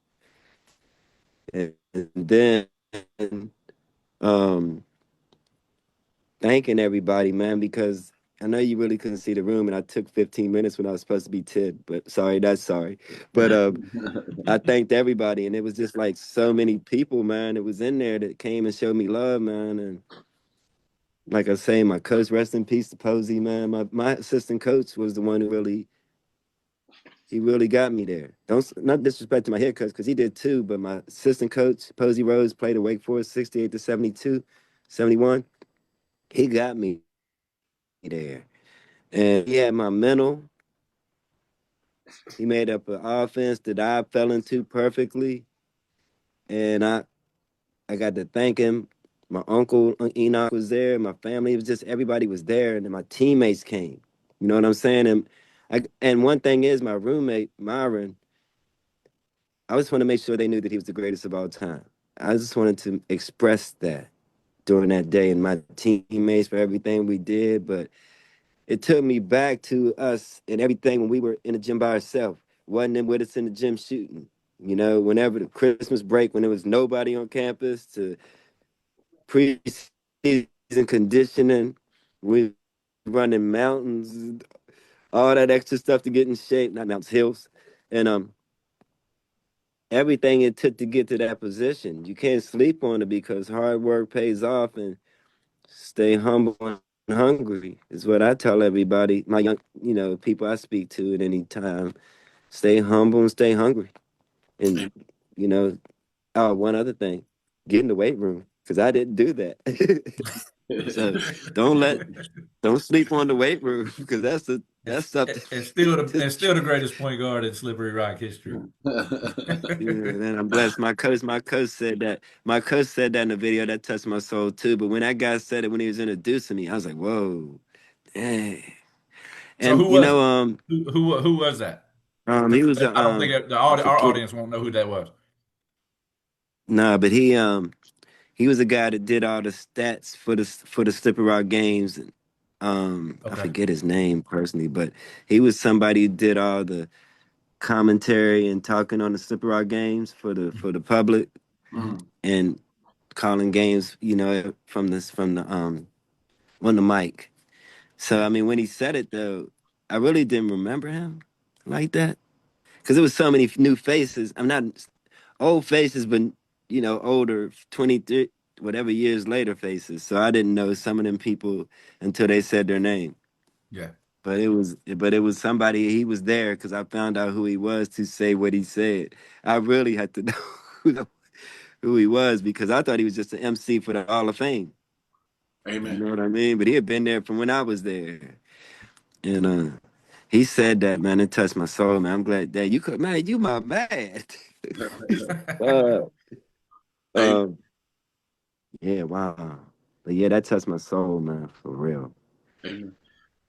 And then thanking everybody, man, because I know you really couldn't see the room, and I took 15 minutes when I was supposed to be 10, but sorry. But I thanked everybody, and it was just like so many people, man, it was in there that came and showed me love, man, and like I say, my coach, rest in peace to Posey, man. My assistant coach was the one who really got me there. Not disrespect to my head coach because he did too, but my assistant coach, Posey Rose, played at Wake Forest 68 to 72, 71. He got me there. And he had my mental. He made up an offense that I fell into perfectly. And I got to thank him. My uncle Enoch was there. My family, it was just everybody was there. And then my teammates came. You know what I'm saying? And one thing is, my roommate, Myron, I just want to make sure they knew that he was the greatest of all time. I just wanted to express that during that day and my teammates for everything we did. But it took me back to us and everything when we were in the gym by ourselves. Wasn't them with us in the gym shooting. Whenever the Christmas break, when there was nobody on campus, to pre-season and conditioning. We running mountains, all that extra stuff to get in shape, not mountains, hills. And everything it took to get to that position. You can't sleep on it because hard work pays off, and stay humble and hungry is what I tell everybody, my young, people I speak to at any time. Stay humble and stay hungry. And, you know, oh, one other thing, get in the weight room because I didn't do that. So don't sleep on the weight room because that's something. And still the greatest point guard in Slippery Rock history. And I'm blessed. My cousin said that. My cousin said that in the video that touched my soul too. But when that guy said it when he was introducing me, I was like, whoa, dang. So And who was it? Who was that? he was I don't think I our forget. audience won't know who that was. Nah, but he was a guy that did all the stats for the Slippery Rock games. And I Okay. forget his name personally, but he was somebody who did all the commentary and talking on the Slippery Rock games for the public and calling games, from the on the mic. So I mean, when he said it though, I really didn't remember him like that because there was so many new faces. I'm not old faces, but older 23 whatever years later faces. So I didn't know some of them people until they said their name. Yeah. But it was somebody. He was there because I found out who he was to say what he said. I really had to know who he was because I thought he was just an MC for the Hall of Fame. You Amen. know what I mean? But he had been there from when I was there, and he said that, man. It touched my soul, man. I'm glad that you could, man. You my man. uh, Hey, um, yeah, wow. But yeah, that touched my soul, man, for real. amen.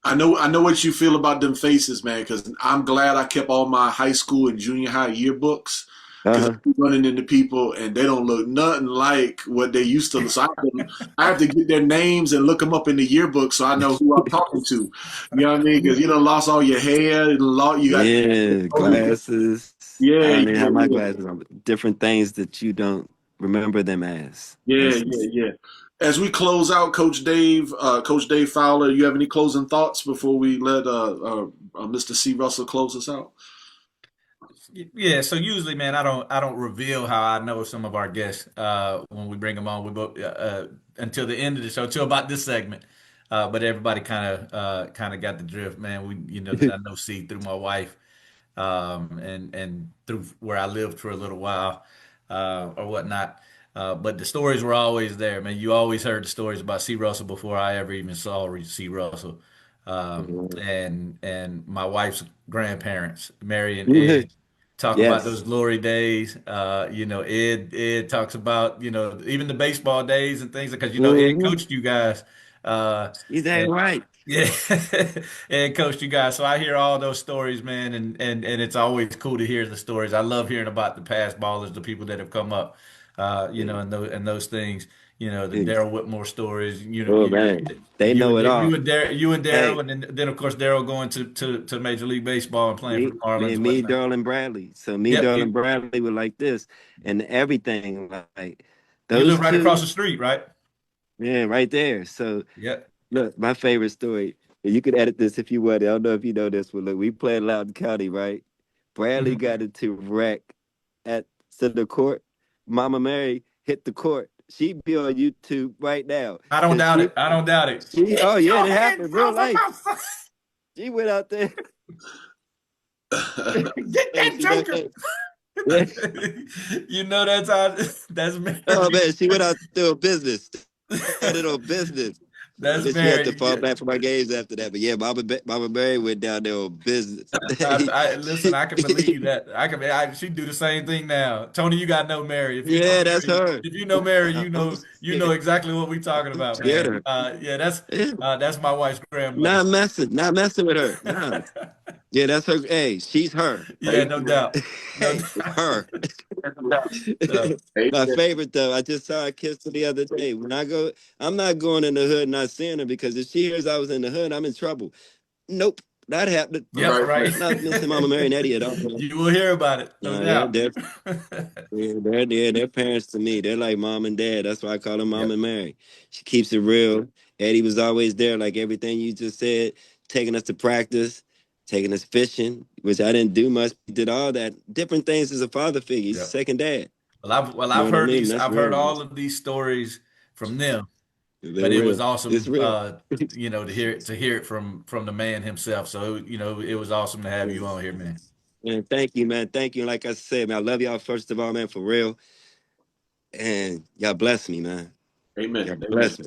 I know what you feel about them faces, man, because I'm glad I kept all my high school and junior high yearbooks because Uh-huh. I'm running into people and they don't look nothing like what they used to look. So I have to get their names and look them up in the yearbook so I know who I'm talking to. You know what I mean? Because you done lost all your hair, you got Yeah, glasses. I yeah, don't even yeah, have my yeah. glasses on. But different things that you don't remember them as. Yeah, That's yeah, yeah. As we close out, Coach Dave Fowler, you have any closing thoughts before we let Mr. Cee Russell close us out? Yeah, so usually, man, I don't reveal how I know some of our guests when we bring them on. We both until the end of the show, till about this segment. But everybody kind of got the drift, man. That I know C through my wife, and through where I lived for a little while, or whatnot. But the stories were always there, man. You always heard the stories about C. Russell before I ever even saw C. Russell. And my wife's grandparents, Mary and Ed, talk about those yes. glory days. Ed talks about even the baseball days and things because Ed Hmm. coached you guys. Uh, You dang and right. yeah, and coached you guys. So I hear all those stories, man, and it's always cool to hear the stories. I love hearing about the past ballers, the people that have come up, Yeah. and those things. The Yeah. Daryl Whitmore stories. Oh man, they know it all. You and Daryl, Hey, and then of course Daryl going to Major League Baseball and playing for the Marlins, me, whatnot. Darl and Bradley. So me, Yep, Darl and Bradley were like this, and everything like you those live right across two. the street, right? Yeah, right there. So Yep. look, my favorite story. And you could edit this if you want. I don't know if you know this, but look, we played Loudoun County, right? Bradley Mhm. got into wreck at Center Court. Mama Mary hit the court. She'd be on YouTube right now. I don't Cause doubt it. I don't doubt it. oh Get yeah, your it hands happened real off of life. my son! She went out there. Get Hey, that she know, joker. hey, yeah. That's how that's Oh Mary. man, she went out there on business. Started on business. And That's then she had to Mary. fall back for my games after that. But yeah, Mama Mary went down there on business. Listen. I can believe that. She'd do the same thing now. Tony, you got to know Mary. Yeah, that's her. If you know Mary, I'm you know scared. exactly what we're talking I'm about, scared man. of her. Yeah, Yeah. that's my wife's grandmother. Not messing with her. Nah. Yeah, that's her. Hey, she's her. Yeah, no doubt, no Hey, doubt. her. So, My favorite though, I just saw a kiss the other day. When I go, I'm not going in the hood not seeing her because if she hears I was in the hood, I'm in trouble. Nope. That happened. Yeah, Right, right. Not Mr. Mama Mary and Eddie at all. You will hear about it, no No, doubt. they're parents to me. They're like mom and dad. That's why I call them Mom Yep, and Mary. She keeps it real. Eddie was always there, like everything you just said, taking us to practice, taking us fishing, which I didn't do much. Did all that different things as a father figure. He's a yep. second dad. Well, You know I've what I heard mean? these. That's I've heard real. all of these stories from them, They're but it was real. It's awesome, real. to hear it from the man himself. So, it was awesome to have you on here, man. Man, thank you, man. Thank you. Like I said, man, I love y'all first of all, man, for real. And y'all bless me, man. Y'all Amen. Amen. bless me.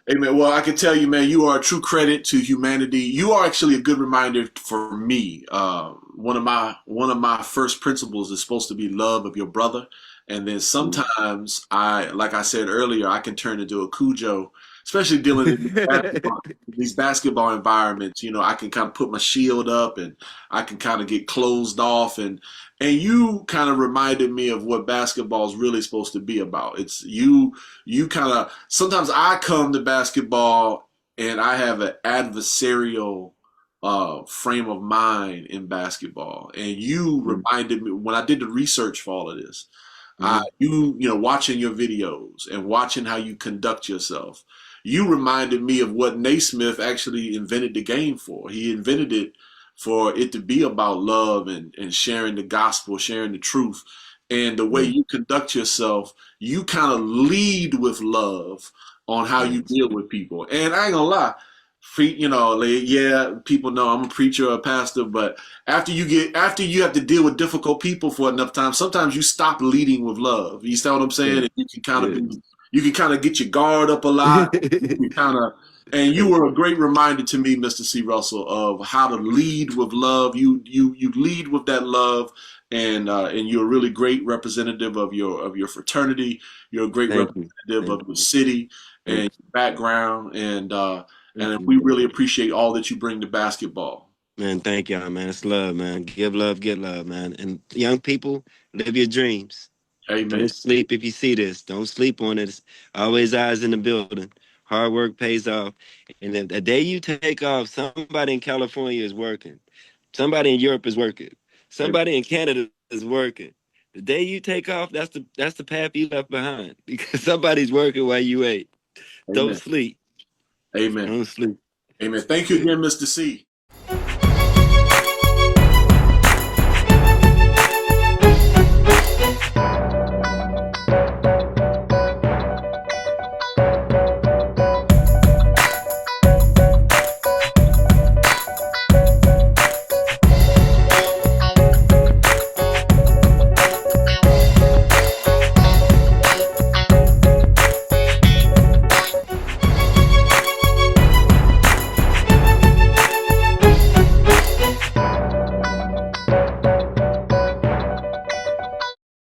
Amen. Well, I can tell you, man, you are a true credit to humanity. You are actually a good reminder for me. One of my first principles is supposed to be love of your brother, and then sometimes like I said earlier, I can turn into a Cujo, especially dealing in these basketball environments. I can kind of put my shield up, and I can kind of get closed off, and you kind of reminded me of what basketball is really supposed to be about. It's you kind of sometimes I come to basketball and I have an adversarial frame of mind in basketball, and you reminded me when I did the research for all of this. Watching your videos and watching how you conduct yourself, you reminded me of what Naismith actually invented the game for. He invented it for it to be about love and sharing the gospel, sharing the truth. And the way you conduct yourself, you kind of lead with love on how you deal with people. And I ain't gonna lie, people know I'm a preacher or a pastor, but after you have to deal with difficult people for enough time, sometimes you stop leading with love. You see what I'm saying? Yeah. And Yeah. you can kind of get your guard up a lot. You can kind of, and you were a great reminder to me, Mr. Cee Russell, of how to lead with love. You lead with that love, and you're a really great representative of your fraternity. You're a great Thank you. representative Thank of your city and you. your background, Thank and you. we really appreciate all that you bring to basketball. Man, thank y'all, man. It's love, man. Give love, get love, man. And young people, live your dreams. Don't Amen. sleep if you see this. Don't sleep on it. It's always eyes in the building. Hard work pays off. And then the day you take off, somebody in California is working. Somebody in Europe is working. Amen. Somebody in Canada is working. The day you take off, that's the path you left behind because somebody's working while you ain't. Don't Amen. sleep. Amen. Don't sleep. Amen. Thank you again, Mr. C.